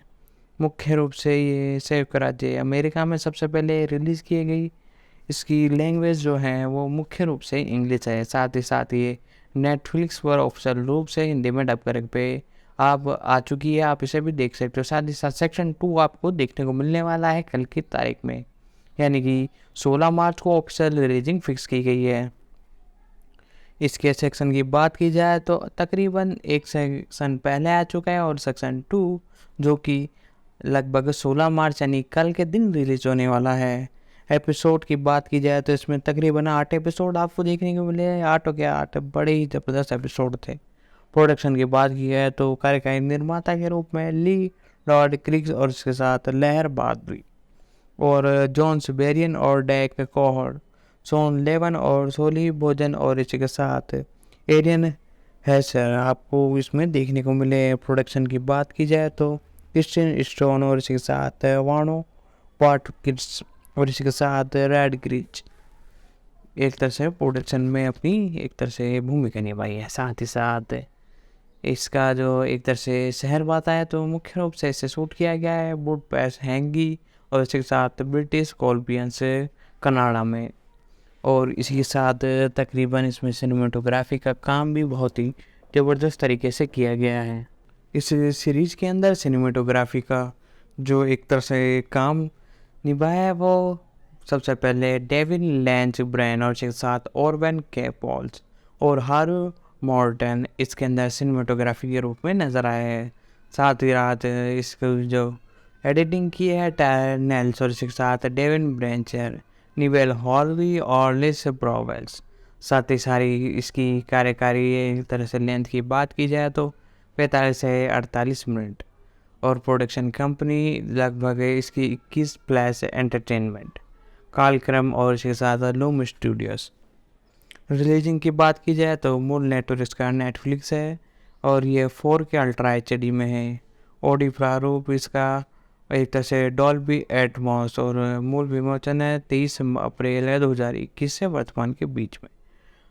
मुख्य रूप से ये संयुक्त राज्य अमेरिका में सबसे पहले रिलीज़ की गई। इसकी लैंग्वेज जो है वो मुख्य रूप से इंग्लिश है। साथ ही साथ ये नेटफ्लिक्स पर ऑफिशियल रूप से हिंदी में डब करके पे आप आ चुकी है, आप इसे भी देख सकते हो। साथ ही साथ सेक्शन 2 आपको देखने को मिलने वाला है कल की तारीख में, यानी कि 16 मार्च को ऑफिशियल रिलीजिंग फिक्स की गई है। इसके सेक्शन की बात की जाए तो तकरीबन एक सेक्शन पहले आ चुका है और सेक्शन 2 जो कि लगभग 16 मार्च यानी कल के दिन रिलीज होने वाला है। एपिसोड की बात की जाए तो इसमें तकरीबन 8 एपिसोड आपको देखने को मिले। 8 के 8 बड़े ही ज़बरदस्त एपिसोड थे। प्रोडक्शन की बात की जाए तो कार्यकारी निर्माता के रूप में ली लॉर्ड क्रिग्स और इसके साथ लहर बार्दी और जॉन बेरियन और डैक कोहर, सोन लेवन और सोली भोजन और इसी के साथ एरियन हैसर आपको इसमें देखने को मिले। प्रोडक्शन की बात की जाए तो क्रिस्टियन स्टोन और इसके साथ वानो वाटकिंस और इसके साथ रैडक्लिफ एक तरह से प्रोडक्शन में अपनी एक तरह से भूमिका निभाई है। साथ ही साथ इसका जो एक तरह से शहर बात है तो मुख्य रूप से इसे शूट किया गया है बुडापेस्ट हैंगी और इसके साथ ब्रिटिश कोलंबिया से कनाडा में। और इसी के साथ तकरीबन इसमें सिनेमेटोग्राफी का काम भी बहुत ही ज़बरदस्त तरीके से किया गया है। इस सीरीज़ के अंदर सिनेमेटोग्राफी का जो एक तरह से काम निभाया है वो सबसे पहले डेविड लैंच ब्रैन और इसके साथ ऑरवेन के पॉल्स और हारू मॉर्टन इसके अंदर सिनेमेटोग्राफी के रूप में नज़र आए हैं। साथ ही रात इसको जो एडिटिंग की है टायर नेल्स और इसके साथ डेविड ब्रेंचर निवेल हॉलवी और लिस ब्रोवेल्स। साथ ही सारी इसकी कार्यकारी एक तरह से लेंथ की बात की जाए तो 45 से 48 मिनट और प्रोडक्शन कंपनी लगभग इसकी 21 प्लस एंटरटेनमेंट कार्यक्रम और इसके साथ लूम स्टूडियोज। रिलीजिंग की बात की जाए तो मूल नेटवर्क इसका नेटफ्लिक्स है और ये 4K अल्ट्रा HD में है। ऑडियो प्रारूप इसका एक तरह से डॉल्बी एटमॉस और मूल विमोचन है 23 अप्रैल 2021 से वर्तमान के बीच में।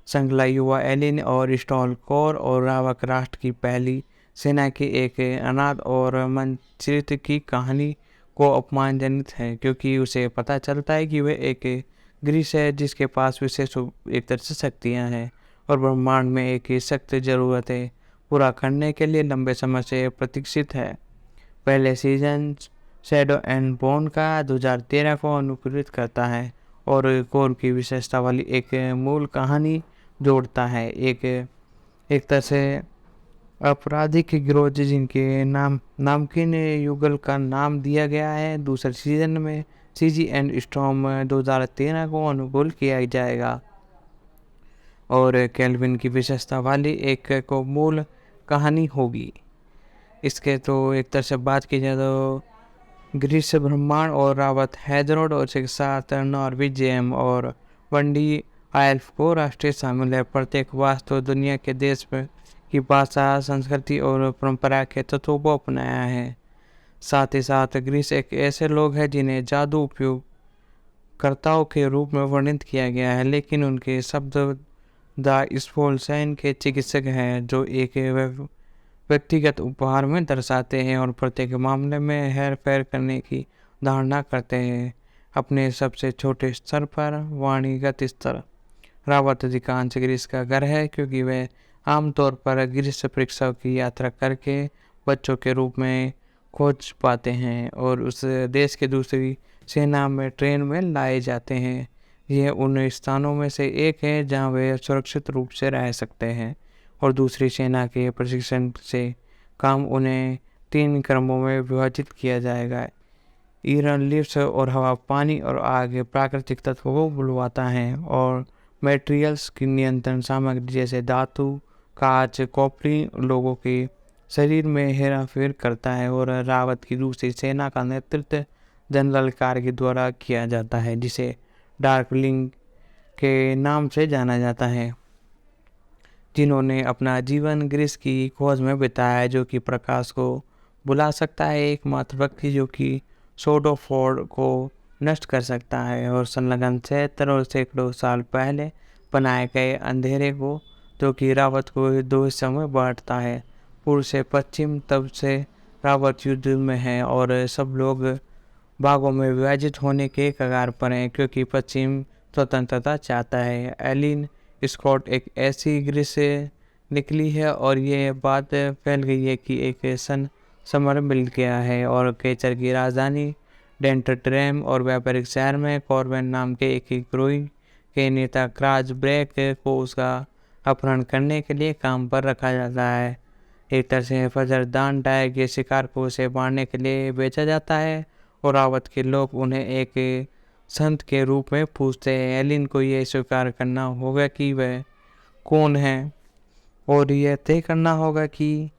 श्रृंखला युवा एलिन और स्टॉल कोर और रावक राष्ट्र की पहली सेना की एक अनाथ और मनचित की कहानी को अपमानजनित है क्योंकि उसे पता चलता है कि वह एक ग्रीस है जिसके पास विशेष एक तरह से शक्तियाँ हैं और ब्रह्मांड में एक सख्त ज़रूरत है पूरा करने के लिए लंबे समय से प्रतीक्षित है। पहले सीजन शैडो एंड बोन का 2013 को अनुकूलित करता है और कोर की विशेषता वाली एक मूल कहानी जोड़ता है। एक तरह से आपराधिक गिरोह जिनके नामकीन युगल का नाम दिया गया है। दूसरे सीजन में सीजी एंड स्टॉर्म 2013 को अनुकूल किया जाएगा और केल्विन की विशेषता वाली एक को मूल कहानी होगी। इसके तो एक तरह से बात की जाए तो ग्रीस ब्रह्मांड और रावत हैदरोड और इसके साथ नॉर्वेजियम और वंडी आयल्फ को राष्ट्रीय शामिल है। प्रत्येक वास्तु दुनिया के देश में की भाषा संस्कृति और परंपरा के तत्वों को अपनाया है। साथ ही साथ ग्रीस एक ऐसे लोग हैं जिन्हें जादू उपयोगकर्ताओं के रूप में वर्णित किया गया है लेकिन उनके शब्द द स्पोल्सैन के चिकित्सक हैं जो एक व्यक्तिगत उपहार में दर्शाते हैं और प्रत्येक मामले में हेर फेर करने की धारणा करते हैं अपने सबसे छोटे स्तर पर वाणीगत स्तर। रावत अधिकांश ग्रीस का घर है क्योंकि वे आमतौर पर ग्रीस परीक्षा की यात्रा करके बच्चों के रूप में खोज पाते हैं और उस देश के दूसरी सेना में ट्रेन में लाए जाते हैं। यह उन स्थानों में से एक है जहां वे सुरक्षित रूप से रह सकते हैं और दूसरी सेना के प्रशिक्षण से काम उन्हें 3 क्रमों में विभाजित किया जाएगा। ईरन लिप्स और हवा पानी और आग प्राकृतिक तत्वों को बुलवाता है और मटेरियल्स की नियंत्रण सामग्री जैसे धातु कांच कॉपरी लोगों के शरीर में हेरा फेर करता है और रावत की दूसरी सेना का नेतृत्व जनरल कारगिल द्वारा किया जाता है जिसे डार्कलिंग के नाम से जाना जाता है जिन्होंने अपना जीवन ग्रीस की खोज में बिताया है जो कि प्रकाश को बुला सकता है एकमात्र व्यक्ति जो कि सोडोफोर्ड को नष्ट कर सकता है और संलग्न 76 और सैकड़ों साल पहले बनाए गए अंधेरे को जो कि रावत को 2 हिस्सों में बांटता है पूर्व से पश्चिम। तब से रावत युद्ध में है और सब लोग भागों में विभाजित होने के कगार पर हैं क्योंकि पश्चिम स्वतंत्रता चाहता है। एलिन स्कॉट एक ऐसी ग्रीस से निकली है और ये बात फैल गई है कि एक सन समर मिल गया है और केचर की राजधानी डेंटरट्रेम और व्यापारिक शहर में कॉर्बेन नाम के एक गिरोह के नेता क्राज ब्रेक को उसका अपहरण करने के लिए काम पर रखा जाता है। एक तरह से फजरदान डायर के शिकार को उसे मारने के लिए बेचा जाता है और रावत के लोग उन्हें एक संत के रूप में पूछते हैं। एलिन को यह स्वीकार करना होगा कि वह कौन है और यह तय करना होगा कि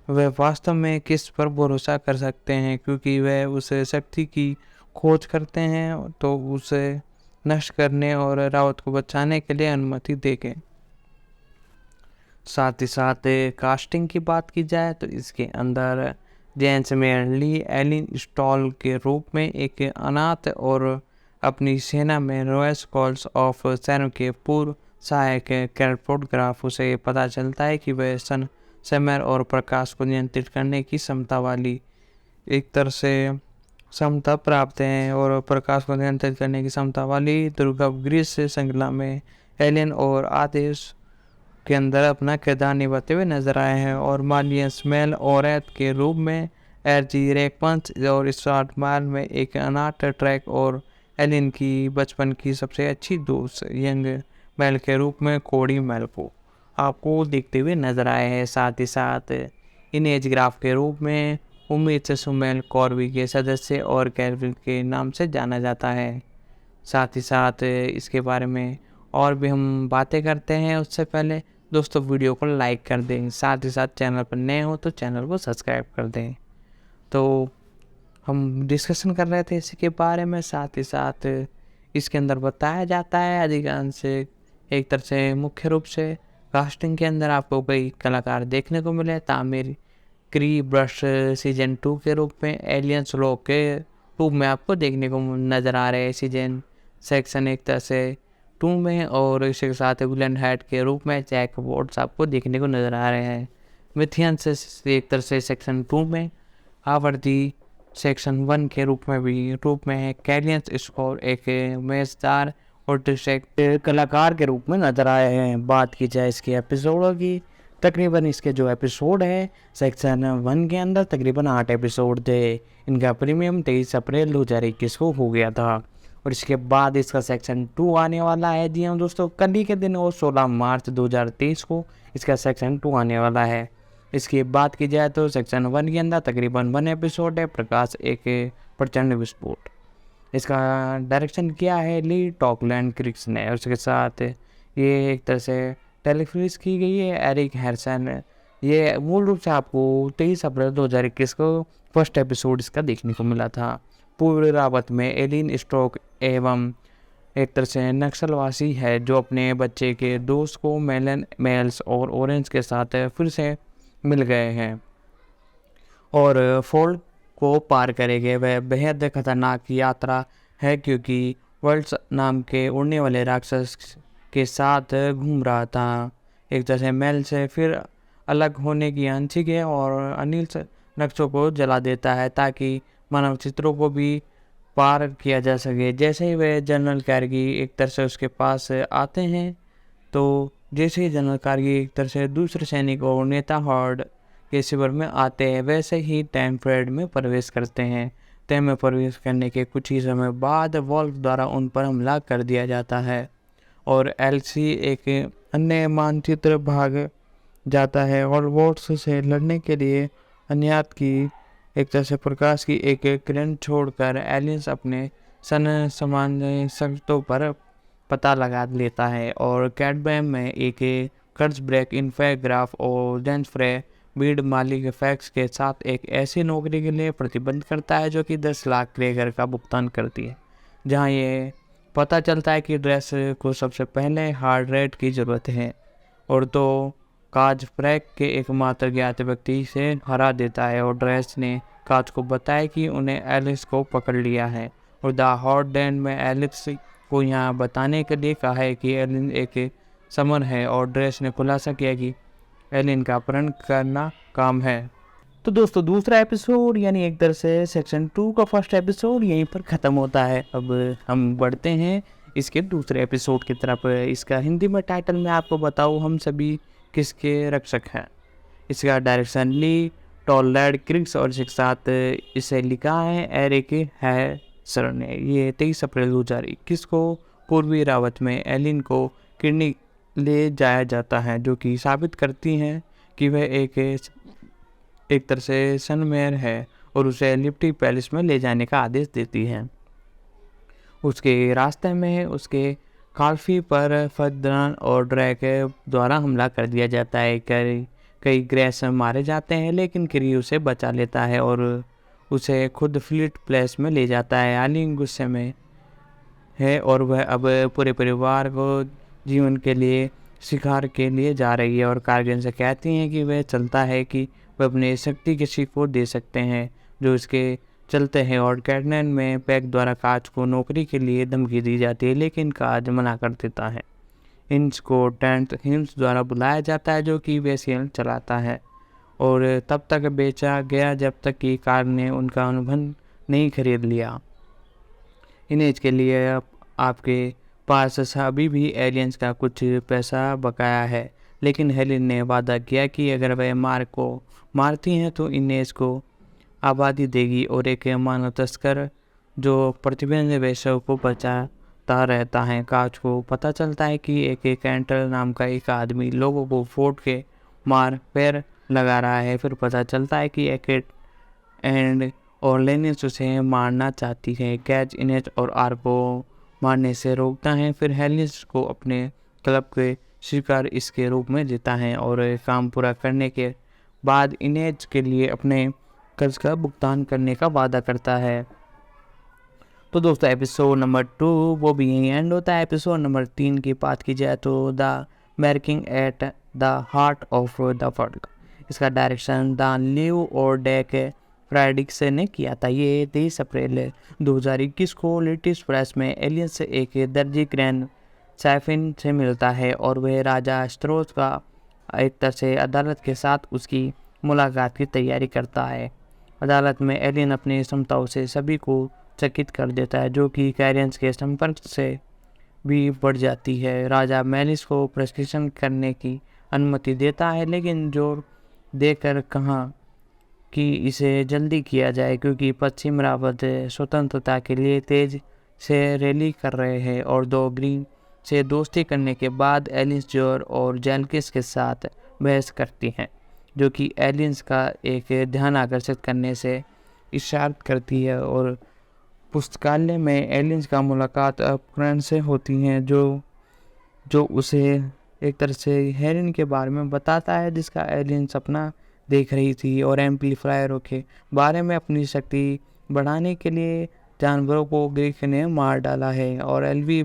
वह वास्तव में किस पर भरोसा कर सकते हैं क्योंकि वह उस शक्ति की खोज करते हैं तो उसे नष्ट करने और रावत को बचाने के लिए अनुमति देंगे। साथ ही साथ कास्टिंग की बात की जाए तो इसके अंदर जेम्स मेयरली एलिन स्टॉल के रूप में एक अनाथ और अपनी सेना में रॉयल कॉल्स ऑफ सैरो के पूर्व सहायक कैर्टोग्राफ उसे पता चलता है कि वह समय और प्रकाश को नियंत्रित करने की क्षमता वाली एक तरह से क्षमता प्राप्त है और प्रकाश को नियंत्रित करने की क्षमता वाली दुर्गम ग्रीस श्रृंखला में एलियन और आदेश के अंदर अपना किरदार निभाते हुए नजर आए हैं और मालियन स्मेल और के रूप में एरजी रेकपंच और स्टार्ट माल में एक अनाथ ट्रैक और एलिन की बचपन की सबसे अच्छी दोस्त यंग मेल के रूप में कोडी मेल को आपको देखते हुए नजर आए हैं। साथ ही साथ इन एज ग्राफ के रूप में उम्मीद से सुमेल कॉर्वी के सदस्य और कैरविल के नाम से जाना जाता है। साथ ही साथ इसके बारे में और भी हम बातें करते हैं उससे पहले दोस्तों वीडियो को लाइक कर दें, साथ ही साथ चैनल पर नए हो तो चैनल को सब्सक्राइब कर दें। तो हम डिस्कशन कर रहे थे इसी के बारे में, साथ ही साथ इसके अंदर बताया जाता है अधिकांश एक तरह से मुख्य रूप से कास्टिंग के अंदर आपको कई कलाकार देखने को मिले। तामिर क्री ब्रश सीजन 2 के रूप में एलियंस लोग के रूप में आपको देखने को नज़र आ रहे हैं सीजन सेक्शन एक तरह से 2 में, और इसके साथ विलन हेड के रूप में जैक वॉर्ड्स आपको देखने को नज़र आ रहे हैं। मिथियन से एक तरह से सेक्शन 2 में, आवर्ती सेक्शन 1 के रूप में है। कैलियंस स्कोर एक मेजदार और कलाकार के रूप में नजर आए हैं। बात की जाए इसके एपिसोडों की, तकरीबन इसके जो एपिसोड है सेक्शन 1 के अंदर तकरीबन 8 एपिसोड थे। इनका प्रीमियम 23 अप्रैल 2021 को हो गया था और इसके बाद इसका सेक्शन 2 आने वाला है। जी हाँ दोस्तों, कल ही के दिन और 16 मार्च 2023 को इसका सेक्शन 2 आने वाला है। इसकी बात की जाए तो सेक्शन 1 के अंदर तकरीबन 1 एपिसोड है, प्रकाश एक प्रचंड विस्फोट। इसका डायरेक्शन किया है ली टॉकलैंड क्रिक्स ने और उसके साथ ये एक तरह से टेलीफिल्म की गई है एरिक हैरिसन। ये मूल रूप से आपको 23 अप्रैल 2021 को फर्स्ट एपिसोड इसका देखने को मिला था। पूर्व रावत में एलिन स्ट्रोक एवं एक तरह से नक्सलवासी है जो अपने बच्चे के दोस्त को मेल्स और ऑरेंज के साथ फिर से मिल गए हैं और फोल्ड को पार करेंगे। वह बेहद खतरनाक यात्रा है क्योंकि वर्ल्ड्स नाम के उड़ने वाले राक्षस के साथ घूम रहा था। एक तरह से मेल से फिर अलग होने की आंशिक है और अनिल नक्शों को जला देता है ताकि मानव चित्रों को भी पार किया जा सके। जैसे ही वे जनरल कारगी एक तरह से उसके पास आते हैं तो जैसे ही जनरल कारगी एक तरह से दूसरे सैनिक और नेता हॉर्ड के शिविर में आते हैं वैसे ही टाइम पीरियड में प्रवेश करते हैं। टाइम में प्रवेश करने के कुछ ही समय बाद वॉल्फ द्वारा उन पर हमला कर दिया जाता है और एलसी एक अन्य मानचित्र भाग जाता है और वोट्स से लड़ने के लिए अन्यात की एक तरह से प्रकाश की एक किरण छोड़कर एलियंस अपने समान शर्तों पर पता लगा लेता है और कैटबैम में एक कर्ज ब्रेक इन्फेग्राफ और जेंस फ्रे बीड मालिक फैक्स के साथ एक ऐसी नौकरी के लिए प्रतिबंध करता है जो कि 10 लाख क्रेगर का भुगतान करती है, जहां ये पता चलता है कि ड्रेस को सबसे पहले हार्ड रेट की ज़रूरत है और तो काज फ्रैक के एकमात्र ज्ञात व्यक्ति से हरा देता है और ड्रेस ने काज को बताया कि उन्हें एलिस को पकड़ लिया है और द हॉट डैन में एलिस को यहाँ बताने के लिए कहा है कि एलिन एक समन है और ड्रेस ने खुलासा किया कि एलिन का अपहरण करना काम है। तो दोस्तों दूसरा एपिसोड यानी एक तरह से सेक्शन 2 का फर्स्ट एपिसोड यहीं पर ख़त्म होता है। अब हम बढ़ते हैं इसके दूसरे एपिसोड की तरफ। इसका हिंदी में टाइटल मैं आपको बताऊँ, हम सभी किसके रक्षक हैं। इसका डायरेक्शन ली टॉलैंड क्रिक्स और इसके साथ इसे लिखा है एरिक है सर ने। ये 23 अप्रैल 2021 को पूर्वी रावत में एलिन को किडनी ले जाया जाता है जो कि साबित करती हैं कि वह एक तरह से सनमेयर है और उसे लिबर्टी पैलेस में ले जाने का आदेश देती है। उसके रास्ते में उसके काल्फी पर फद्रान और ड्रैक द्वारा हमला कर दिया जाता है। कई ग्रेस मारे जाते हैं लेकिन क्री उसे बचा लेता है और उसे खुद फ्लीट प्लेस में ले जाता है। आलिंग गुस्से में है और वह अब पूरे परिवार को जीवन के लिए शिकार के लिए जा रही है और कारगिल से कहती हैं कि वह चलता है कि वह अपनी शक्ति किसी को दे सकते हैं जो इसके चलते हैं। और कैटनैन में पैक द्वारा काज को नौकरी के लिए धमकी दी जाती है, लेकिन काज मना कर देता है। हिंस को टेंथ हिंस द्वारा बुलाया जाता है जो कि वेसियल चलाता है और तब तक बेचा गया जब तक कि कार ने उनका अनुबंध नहीं खरीद लिया। इनेज के लिए आपके पास अभी भी एलियंस का कुछ पैसा बकाया है, लेकिन हेलेन ने वादा किया कि अगर वह मार्क को मारती हैं तो इनेज को आबादी देगी। और एक मानव तस्कर जो प्रतिबंधित वैश्यों को बचाता रहता है। काज को पता चलता है कि एक कैंटल नाम का एक आदमी लोगों को फोड़ के मार पैर लगा रहा है। फिर पता चलता है कि एक एंड और लेनिस उसे मारना चाहती है। कैच इनेज और आर को मारने से रोकता है। फिर हेलिस को अपने क्लब के शिकार इसके रूप में देता है और काम पूरा करने के बाद इनेज के लिए अपने कर्ज का भुगतान करने का वादा करता है। तो दोस्तों एपिसोड नंबर 2 वो भी यहीं एंड होता है। एपिसोड नंबर 3 की बात की जाए तो the marking at the heart of the world, इसका डायरेक्शन द लिव और डेक फ्राइडिक्स ने किया था। ये 23 अप्रैल 2021 को लेटेस्ट प्रेस में एलियन से एक दर्जी ग्रैंड सैफिन से मिलता है और वह राजा स्त्रोत का एक तरह से अदालत के साथ उसकी मुलाकात की तैयारी करता है। अदालत में एलियन अपनी क्षमताओं से सभी को चकित कर देता है, जो कि कैरियंस के संपर्क से भी बढ़ जाती है। राजा मैलिस को प्रेस्क्रिप्शन करने की अनुमति देता है, लेकिन जोर देकर कहा कि इसे जल्दी किया जाए क्योंकि पश्चिम रावत स्वतंत्रता के लिए तेज से रैली कर रहे हैं। और दो ग्रीन से दोस्ती करने के बाद एलिस जोर और जैलकिस के साथ बहस करती हैं, जो कि एलियंस का एक ध्यान आकर्षित करने से इशारा करती है। और पुस्तकालय में एलियंस का मुलाकात अपकरण से होती हैं जो उसे एक तरह से हेरन के बारे में बताता है, जिसका एलियन सपना देख रही थी। और एम्पलीफायरों के बारे में अपनी शक्ति बढ़ाने के लिए जानवरों को ग्रीक ने मार डाला है। और एलवी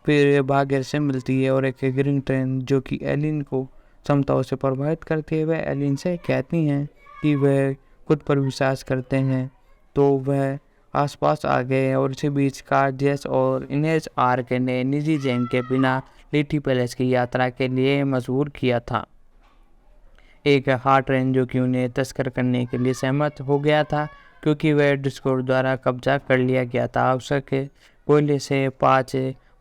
फिर भाग्य से मिलती है और एक ग्रीन ट्रेन जो कि एलियन को क्षमताओं से प्रभावित करती है, वह एलियन से कहती हैं कि वह खुद पर विश्वास करते हैं। तो वह आसपास आ गए और इसी बीच कार्डियस और इनेज आर्क ने निजी जैन के बिना लिटी पैलेस की यात्रा के लिए मजबूर किया था। एक हार्ट रेंज जो कि उन्हें तस्कर करने के लिए सहमत हो गया था क्योंकि वह डिस्कोर द्वारा कब्जा कर लिया गया था। आवश्यक कोयले से 5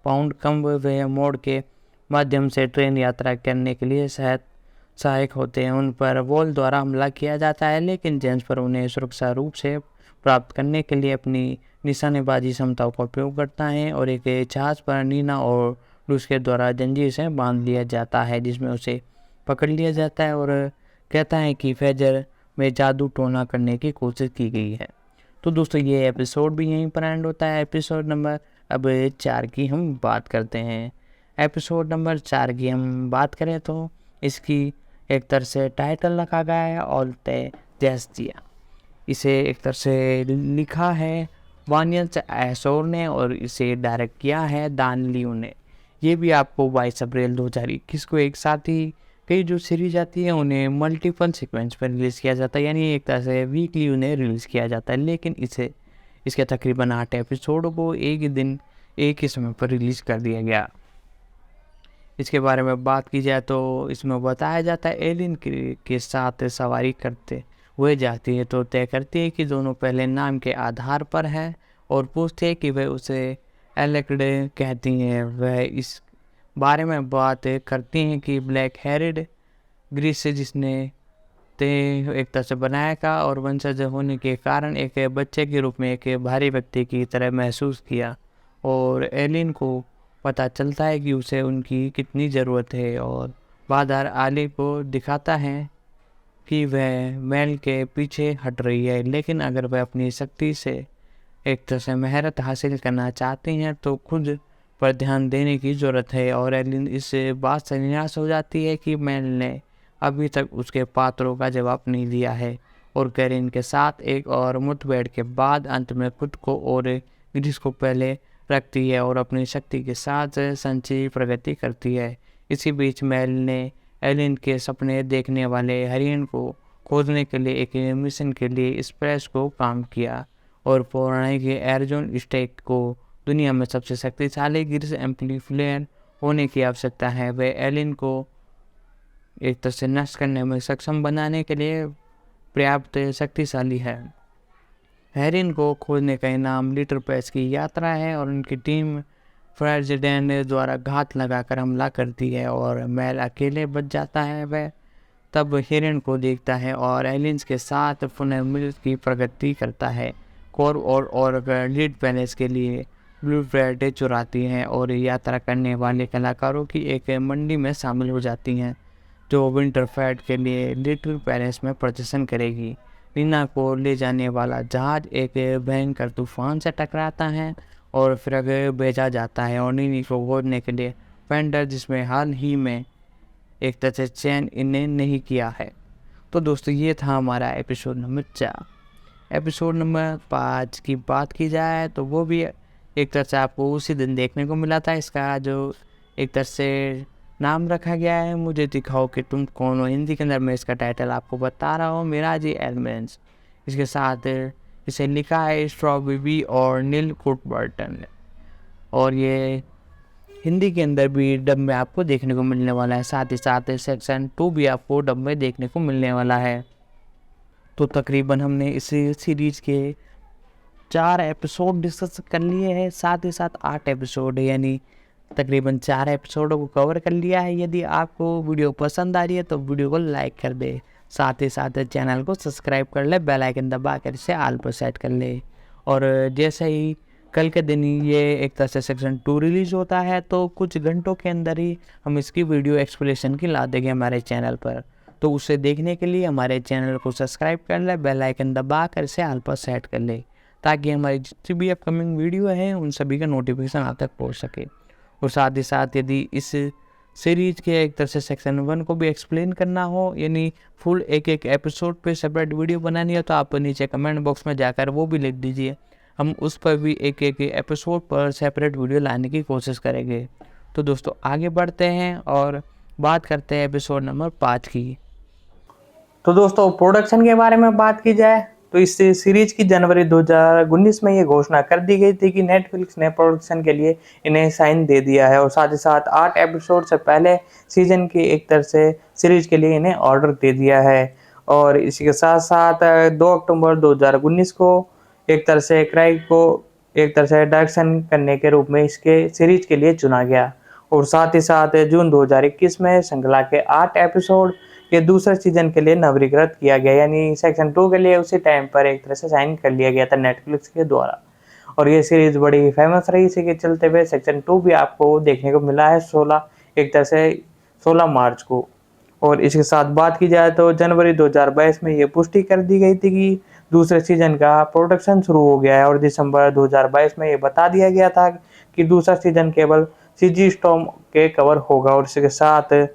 पाउंड कम वह मोड़ के माध्यम से ट्रेन यात्रा करने के लिए सहायक होते हैं। उन पर वॉल द्वारा हमला किया जाता है, लेकिन जेम्स पर उन्हें सुरक्षा रूप से प्राप्त करने के लिए अपनी निशानेबाजी क्षमताओं का उपयोग करता है। और एक जहाज पर नीना और लूस के द्वारा जंजीर से बांध लिया जाता है, जिसमें उसे पकड़ लिया जाता है और कहता है कि फेजर में जादू टोना करने की कोशिश की गई है। तो दोस्तों ये एपिसोड भी यहीं पर एंड होता है। एपिसोड नंबर अब 4 की हम बात करते हैं। एपिसोड नंबर 4 की हम बात करें तो इसकी एक तरह से टाइटल रखा गया है ऑल ते जैस्टिया। इसे एक तरह से लिखा है वानियस एसोर ने और इसे डायरेक्ट किया है दान लियो ने। ये भी आपको 22 अप्रैल 2021 को एक साथ ही कई जो सीरीज आती है उन्हें मल्टीपल सीक्वेंस पर रिलीज़ किया जाता है, यानी एक तरह से वीकली उन्हें रिलीज़ किया जाता है। लेकिन इसके तकरीबन 8 एपिसोड को एक ही दिन एक ही समय पर रिलीज़ कर दिया गया। इसके बारे में बात की जाए तो इसमें बताया जाता है एलियन के साथ सवारी करते हुए जाती है तो तय करती है कि दोनों पहले नाम के आधार पर है और पूछते हैं कि वह उसे एलेक्डे कहती हैं। वह इस बारे में बात करती हैं कि ब्लैक हेरिड ग्रीस से जिसने ते एक तरह से बनाया था और वंशज होने के कारण एक बच्चे के रूप में एक भारी व्यक्ति की तरह महसूस किया। और एलियन को पता चलता है कि उसे उनकी कितनी ज़रूरत है और बादर आली को दिखाता है कि वह मैल के पीछे हट रही है, लेकिन अगर वह अपनी शक्ति से एक तरह से महारत हासिल करना चाहती हैं तो खुद पर ध्यान देने की ज़रूरत है। और एलियन इस बात से निराश हो जाती है कि मैल ने अभी तक उसके पात्रों का जवाब नहीं दिया है और कैरिन के साथ एक और मुठभेड़ के बाद अंत में खुद को और ग्रीस को पहले रखती है और अपनी शक्ति के साथ संचयी प्रगति करती है। इसी बीच मैल ने एलियन के सपने देखने वाले हरियन को खोजने के लिए एक मिशन के लिए स्पेस को काम किया और पौराणिक एर्जोन स्टेक को दुनिया में सबसे शक्तिशाली गिर्स एम्पलीफायर होने की आवश्यकता है। वे एलियन को एक तरह से नष्ट करने में सक्षम बनाने के लिए पर्याप्त शक्तिशाली है। हेरिन को खोजने का इनाम लिटिल पेस की यात्रा है और उनकी टीम फ्रेजिडेंट द्वारा घात लगाकर हमला करती है और मैल अकेले बच जाता है। वह तब हिरन को देखता है और एलियंस के साथ पुनः मिल की प्रगति करता है। कोर और लीड पैलेस के लिए ब्लू प्रिंट चुराती हैं और यात्रा करने वाले कलाकारों की एक मंडी में शामिल हो जाती हैं जो विंटरफेड के लिए लिटिल पैलेस में प्रदर्शन करेगी। रीना को ले जाने वाला जहाज एक भयंकर तूफान से टकराता है और फिर आगे भेजा जाता है और नीनी को खोजने के लिए फेंडर, जिसमें हाल ही में एक तरह से चयन इन्हें नहीं किया है। तो दोस्तों ये था हमारा एपिसोड नंबर 4। एपिसोड नंबर 5 की बात की जाए तो वो भी एक तरह से आपको उसी दिन देखने को मिला था। इसका जो एक तरह से नाम रखा गया है, मुझे दिखाओ कि तुम कौन हो। हिंदी के अंदर मैं इसका टाइटल आपको बता रहा हूँ, मिराजी एलिमेंट्स। इसके साथ इसे लिखा है स्ट्रॉबेरी और नील कुटबर्टन और ये हिंदी के अंदर भी डब में आपको देखने को मिलने वाला है। साथ ही साथ सेक्शन 2 भी आपको डब में देखने को मिलने वाला है। तो तकरीबन हमने इस सीरीज के 4 एपिसोड डिस्कस कर लिए हैं, साथ ही साथ 8 एपिसोड, यानी तकरीबन 4 एपिसोडों को कवर कर लिया है। यदि आपको वीडियो पसंद आ रही है तो वीडियो को लाइक कर दे, साथ ही साथ चैनल को सब्सक्राइब कर ले, बेल आइकन दबा कर इसे ऑल पर सेट कर ले। और जैसे ही कल के दिन ये एक तरह से सेक्शन 2 रिलीज़ होता है तो कुछ घंटों के अंदर ही हम इसकी वीडियो एक्सप्लेनेशन की ला देंगे हमारे चैनल पर। तो उसे देखने के लिए हमारे चैनल को सब्सक्राइब कर ले, बेल आइकन दबा कर इसे ऑल पर सेट कर ले, ताकि हमारी जितनी भी अपकमिंग वीडियो हैं उन सभी का नोटिफिकेशन आप तक पहुँच सके। और साथ ही साथ यदि इस सीरीज के एक तरह से सेक्शन 1 को भी एक्सप्लेन करना हो, यानी फुल एक एपिसोड पे सेपरेट वीडियो बनानी हो, तो आप नीचे कमेंट बॉक्स में जाकर वो भी लिख दीजिए। हम उस पर भी एक एपिसोड पर सेपरेट वीडियो लाने की कोशिश करेंगे। तो दोस्तों आगे बढ़ते हैं और बात करते हैं एपिसोड नंबर 5 की। तो दोस्तों प्रोडक्शन के बारे में बात की जाए तो इस सीरीज की जनवरी 2019 में ये घोषणा कर दी गई थी कि नेटफ्लिक्स ने प्रोडक्शन के लिए इन्हें साइन दे दिया है और साथ ही साथ 8 एपिसोड से पहले सीजन की एक तरह से सीरीज के लिए इन्हें ऑर्डर दे दिया है। और इसी के साथ साथ 2 अक्टूबर 2019 को एक तरह से क्राइग को एक तरह से डायरेक्शन करने के रूप में इसके सीरीज के लिए चुना गया। और साथ ही साथ जून 2021 में श्रृंखला के 8 एपिसोड ये दूसरे सीजन के लिए नवीनीकृत किया गया, यानी सेक्शन 2 के लिए उसी टाइम पर एक तरह से साइन कर लिया गया था नेटफ्लिक्स के द्वारा। और ये सीरीज बड़ी फेमस रही, इसी के चलते हुए सेक्शन 2 भी आपको देखने को मिला है 16 मार्च को। और इसके साथ बात की जाए तो जनवरी 2022 में ये पुष्टि कर दी गई थी कि दूसरे सीजन का प्रोडक्शन शुरू हो गया है और दिसंबर 2022 में ये बता दिया गया था कि दूसरा सीजन केवल सीजी स्टॉर्म के कवर होगा। और इसके साथ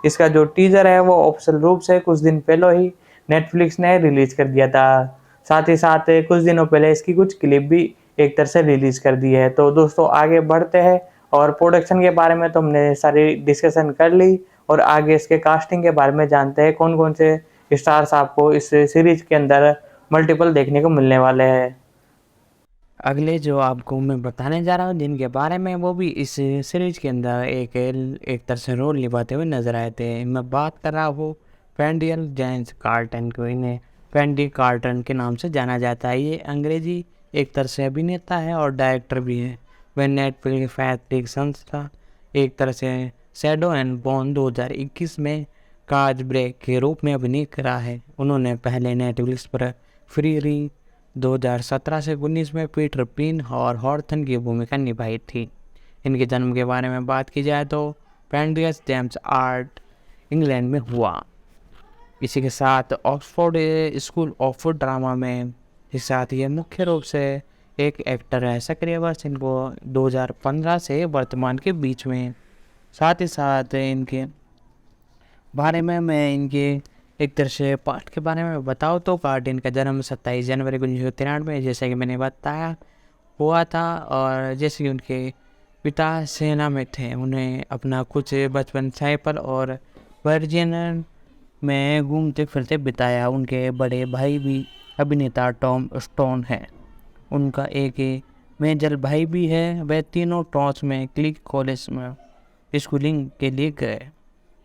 इसका जो टीजर है वो ऑफिशियल रूप से कुछ दिन पहले ही नेटफ्लिक्स ने रिलीज कर दिया था। साथ ही साथ कुछ दिनों पहले इसकी कुछ क्लिप भी एक तरह से रिलीज कर दी है। तो दोस्तों आगे बढ़ते हैं और प्रोडक्शन के बारे में तो हमने सारी डिस्कशन कर ली और आगे इसके कास्टिंग के बारे में जानते हैं कौन कौन से स्टार्स आपको इस सीरीज के अंदर मल्टीपल देखने को मिलने वाले हैं। अगले जो आपको मैं बताने जा रहा हूँ जिनके बारे में, वो भी इस सीरीज के अंदर एक तरह से रोल निभाते हुए नजर आए थे। मैं बात कर रहा हूँ पेंडियल जेम्स कार्टन को। इन्हें पेंडी कार्टन के नाम से जाना जाता है। ये अंग्रेजी एक तरह से अभिनेता है और डायरेक्टर भी है। वह नेटफ्लिक्स फैक्ट्रिक संस्था एक तरह से शैडो एंड बोन 2021 में काज ब्रेक के रूप में अभिनय करा है। उन्होंने पहले नेटफ्लिक्स पर फ्री री 2017 से 19 में पीटर पिन और हॉर्थन की भूमिका निभाई थी। इनके जन्म के बारे में बात की जाए तो पेंडियस जेम्स आर्ट इंग्लैंड में हुआ। इसी के साथ ऑक्सफोर्ड स्कूल ऑफ ड्रामा में इस साथ ये मुख्य रूप से एक एक्टर है। सक्रिय वर्ष इनको 2015 से वर्तमान के बीच में। साथ ही साथ इनके बारे में मैं इनके एक तरह से पार्ट के बारे में बताऊँ तो पार्ट इनका जन्म 27 जनवरी 1993 में, जैसे कि मैंने बताया, हुआ था। और जैसे कि उनके पिता सेना में थे, उन्हें अपना कुछ बचपन साइकिल और वर्जिन में घूमते फिरते बिताया। उनके बड़े भाई भी अभिनेता टॉम स्टोन है। उनका एक मेजर भाई भी है। वह तीनों टॉस में क्लिक कॉलेज में स्कूलिंग के लिए गए।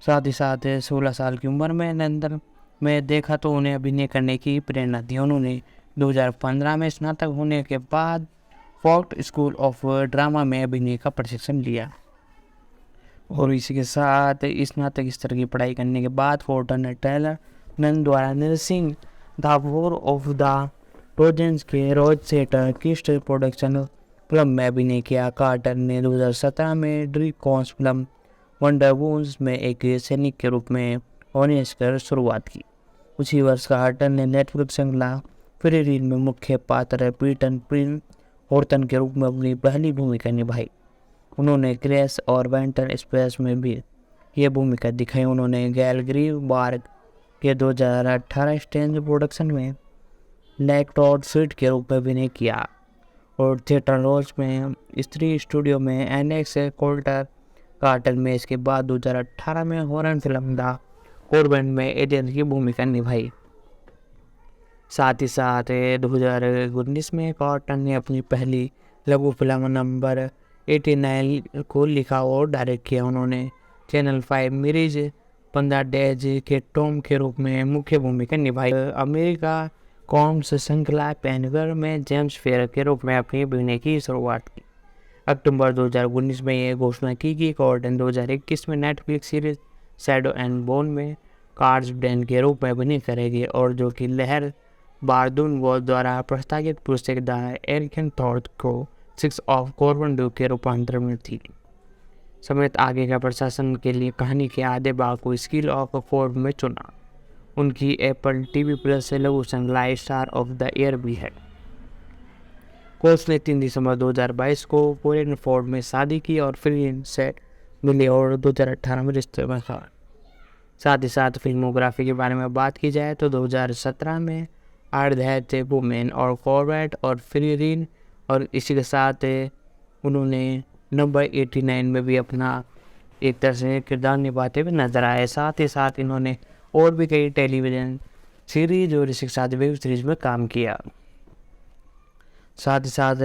साथ ही साथ 16 साल की उम्र में लंदन में देखा तो उन्हें अभिनय करने की प्रेरणा दी। उन्होंने 2015 में स्नातक होने के बाद फोर्ट स्कूल ऑफ ड्रामा में अभिनय का प्रशिक्षण लिया और इसी के साथ स्नातक स्तर की पढ़ाई करने के बाद फोर्टन टेलर नन द्वारा nursing the war of the trojans के रोज सेटर किस्ट प्रोडक्शन फिल्म में अभिनय किया। कार्टर ने 2017 में ड्री कॉन्स फिल्म वंडर वून्स में एक सैनिक के रूप में होने कर शुरुआत की। उसी वर्ष कार्टर ने नेटफ्लिक्स श्रृंखला फ्री रील में मुख्य पात्र पीटन प्रिन हॉर्टन के रूप में अपनी पहली भूमिका निभाई। उन्होंने क्रैश और वेंटर स्पेस में भी ये भूमिका दिखाई। उन्होंने गैलग्रीव बार्ग के 2018 स्टेंज प्रोडक्शन में लैक्टोड स्वीट के रूप में अभिनय किया और थिएटर रोज में स्त्री स्टूडियो में एनेक्स कोल्टर कार्टर में। इसके बाद 2018 में हॉरर फिल्म द कॉर्बेट में एजेंट की भूमिका निभाई। साथ ही साथ 2019 में कार्टर ने अपनी पहली लघु फिल्म नंबर 89 को लिखा और डायरेक्ट किया। उन्होंने चैनल 5 मिरीज 15 डेज के टॉम के रूप में मुख्य भूमिका निभाई। अमेरिका कॉम्स श्रृंखला पेनगर में जेम्स फेयर के रूप में अपनी अभिनय की शुरुआत की। अक्टूबर 2019 में ये घोषणा की कि कार्टर 2021 में Netflix series shadow and bone में कार्स ब्रेन के रूप में अभिनय करेगी और जो कि लहर बारदून वॉल द्वारा प्रस्तावित पुस्तक द एरिकन थॉट को 6 ऑफ कॉर्बन के रूपांतर में थी समेत आगे का प्रशासन के लिए कहानी के आधे भाग को स्किल ऑफ फोर्ब में चुना। उनकी एप्पल टीवी प्लस से लघु श्रृंखला स्टार ऑफ द ईयर भी है। कोच ने 3 दिसंबर 2022 को पोलिन फोर्ड में शादी की और फिर से मिली और 2018 में रिश्ते में था। साथ ही साथ फिल्मोग्राफी के बारे में बात की जाए तो 2017 में आर्ट वुमेन और कॉर्बेट और फ्रीरीन और इसी के साथ उन्होंने नंबर 89 में भी अपना एक तरह से किरदार निभाते हुए नजर आए। साथ ही साथ इन्होंने और भी कई टेलीविज़न सीरीज और इसी के साथ वेब सीरीज में काम किया। साथ ही साथ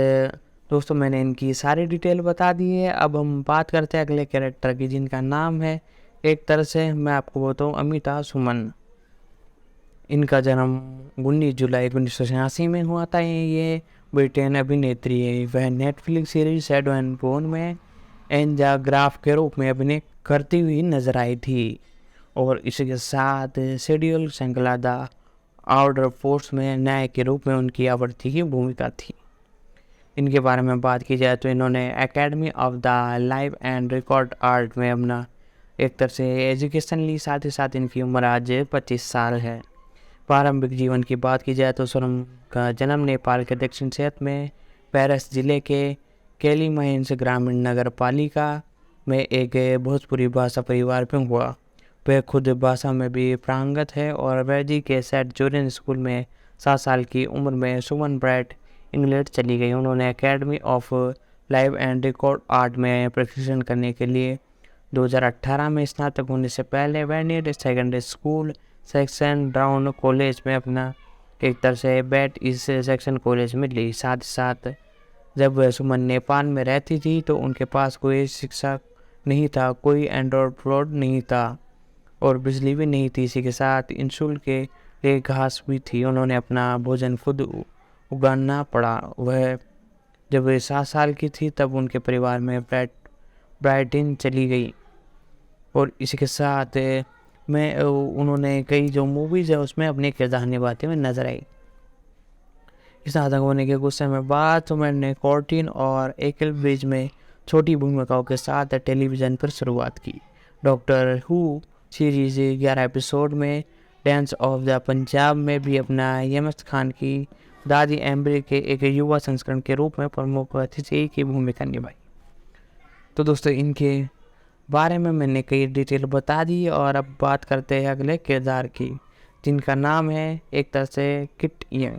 दोस्तों मैंने इनकी सारी डिटेल बता दी है। अब हम बात करते हैं अगले कैरेक्टर की जिनका नाम है एक तरह से मैं आपको बताऊँ अमिता सुमन। इनका जन्म 19 जुलाई 1986 में हुआ था। ये ब्रिटेन अभिनेत्री है। वह Netflix series shadow and bone में एंजा ग्राफ के रूप में अभिनय करती हुई नजर आई थी और इसी के साथ शेड्यूल श्रृंखला द आउटर फोर्स में न्याय के रूप में उनकी आवर्ती की भूमिका थी। इनके बारे में बात की जाए तो इन्होंने academy of the live and record art में अपना एक तरह से एजुकेशन ली। साथ ही साथ इनकी उम्र आज 25 साल है। प्रारंभिक जीवन की बात की जाए तो सोनम का जन्म नेपाल के दक्षिण क्षेत्र में पेरिस जिले के केलीमहेंस ग्रामीण नगर पालिका में एक भोजपुरी भाषा परिवार में हुआ। वह खुद भाषा में भी प्रांगत है और वैजी के सेंट जोसेफ स्कूल में 7 साल की उम्र में सुमन ब्राइट इंग्लैंड चली गई। उन्होंने academy of live and record art में प्रशिक्षण करने के लिए 2018 में स्नातक होने से पहले vernier secondary school section down college में अपना एक तरह से बैट इस सेक्शन कॉलेज में ली। साथ ही साथ जब वह सुमन नेपाल में रहती थी तो उनके पास कोई शिक्षक नहीं था, कोई एंड्रॉयड प्लॉट नहीं था और बिजली भी नहीं थी। इसी के साथ इंशुल के लिए घास भी थी। उन्होंने अपना भोजन खुद उगाना पड़ा। वह जब वे 7 साल की थी तब उनके परिवार में ब्राइटन चली गई और इसी के साथ में उन्होंने कई जो मूवीज़ है उसमें अपने किरदार निभाते हुए नजर आई। स्नातक होने के कुछ समय बाद तो मैंने कॉर्टिन और एकल ब्रिज में छोटी भूमिकाओं के साथ टेलीविज़न पर शुरुआत की। डॉक्टर हू सीरीज 11 एपिसोड में डांस ऑफ द पंजाब में भी अपना यमस खान की दादी एम्ब्री के एक युवा संस्करण के रूप में प्रमुख अतिथि की भूमिका निभाई। तो दोस्तों इनके बारे में मैंने कई डिटेल बता दी और अब बात करते हैं अगले किरदार की जिनका नाम है एक तरह से kit young.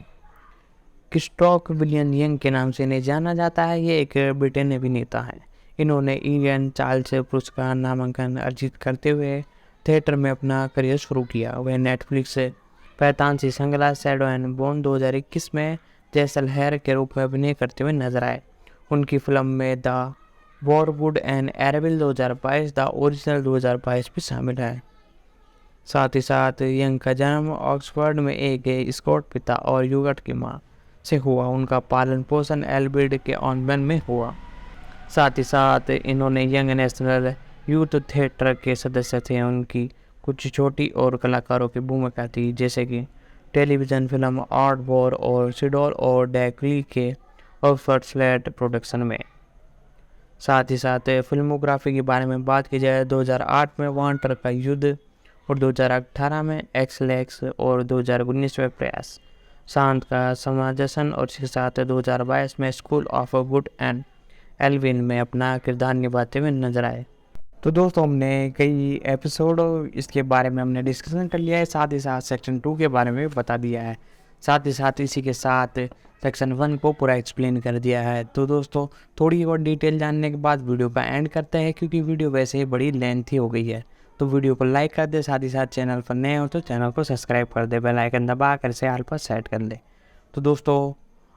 Christophe William young के नाम से इन्हें जाना जाता है। ये एक ब्रिटेन अभिनेता है। इन्होंने इंडियन चाइल्ड पुरस्कार नामांकन अर्जित करते हुए थिएटर में अपना करियर शुरू किया। वह नेटफ्लिक्स से पैतानसी संगला शैडो एंड बोन 2021 में जैसलमेर के रूप में अभिनय करते हुए नजर आए। उनकी फिल्म में द वॉरवुड एंड एरेविल 2022, द ओरिजिनल 2022 भी शामिल है। साथ ही साथ यंग का जन्म ऑक्सफोर्ड में एक स्कॉट पिता और युगट की मां से हुआ। उनका पालन पोषण एल्बिड के ऑनबेन में हुआ। साथ ही साथ इन्होंने यंग नेशनल यूथ थिएटर के सदस्य थे। उनकी कुछ छोटी और कलाकारों की भूमिका थी, जैसे कि टेलीविज़न फिल्म आर्ट वॉर और सिडोर और डैकली के ऑक्सफोर्ड स्लेट प्रोडक्शन में। साथ ही साथ फिल्मोग्राफी के बारे में बात की जाए 2008 में वांटर का युद्ध और 2018 में एक्सलेक्स और 2019 में प्रयास शांत का समाजसन और इसके साथ 2022 में School of Good and Evil में अपना किरदार निभाते हुए नजर आए। तो दोस्तों हमने कई एपिसोड इसके बारे में हमने डिस्कशन कर लिया है, साथ ही साथ सेक्शन 2 के बारे में बता दिया है, साथ ही साथ इसी के साथ सेक्शन 1 को पूरा एक्सप्लेन कर दिया है। तो दोस्तों थोड़ी और डिटेल जानने के बाद वीडियो का एंड करते हैं, क्योंकि वीडियो वैसे ही बड़ी लेंथी हो गई है। तो वीडियो को लाइक कर दे, साथ ही साथ चैनल पर नए हो तो चैनल को सब्सक्राइब कर दे, बेल आइकन दबा कर इसे ऑल पर सेट कर ले। तो दोस्तों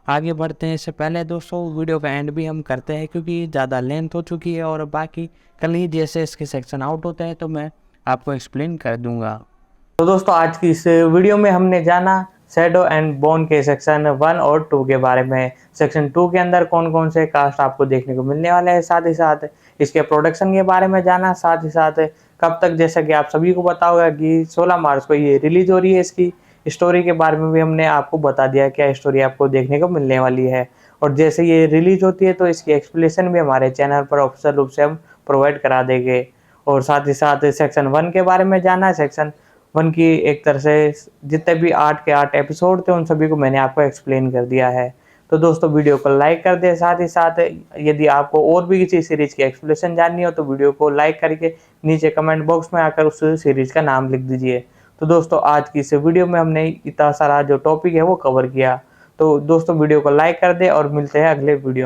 आगे बढ़ते हैं। इससे पहले दोस्तों वीडियो का एंड भी हम करते हैं, क्योंकि ज़्यादा लेंथ हो चुकी है और बाकी कल ही जैसे इसके सेक्शन आउट होते हैं तो मैं आपको एक्सप्लेन कर दूंगा। तो दोस्तों आज की इस वीडियो में हमने जाना शैडो एंड बोन के सेक्शन 1 और 2 के बारे में। सेक्शन 2 के अंदर कौन कौन से कास्ट आपको देखने को मिलने वाले हैं, साथ ही साथ इसके प्रोडक्शन के बारे में जाना, साथ ही साथ कब तक, जैसा कि आप सभी को पता होगा कि 16 मार्च को ये रिलीज हो रही है। इसकी स्टोरी के बारे में भी हमने आपको बता दिया क्या स्टोरी आपको देखने को मिलने वाली है, और जैसे ये रिलीज होती है तो इसकी एक्सप्लेनेशन भी हमारे चैनल पर ऑफिशियल रूप से हम प्रोवाइड करा देंगे। और साथ ही साथ सेक्शन 1 के बारे में जाना। सेक्शन 1 की एक तरह से जितने भी 8 के 8 एपिसोड थे उन सभी को मैंने आपको एक्सप्लेन कर दिया है। तो दोस्तों वीडियो को लाइक कर दें, साथ ही साथ यदि आपको और भी किसी सीरीज की एक्सप्लेनेशन जाननी हो तो वीडियो को लाइक करके नीचे कमेंट बॉक्स में आकर उस सीरीज का नाम लिख दीजिए। तो दोस्तों आज की इस वीडियो में हमने इतना सारा जो टॉपिक है वो कवर किया। तो दोस्तों वीडियो को लाइक कर दें और मिलते हैं अगले वीडियो में।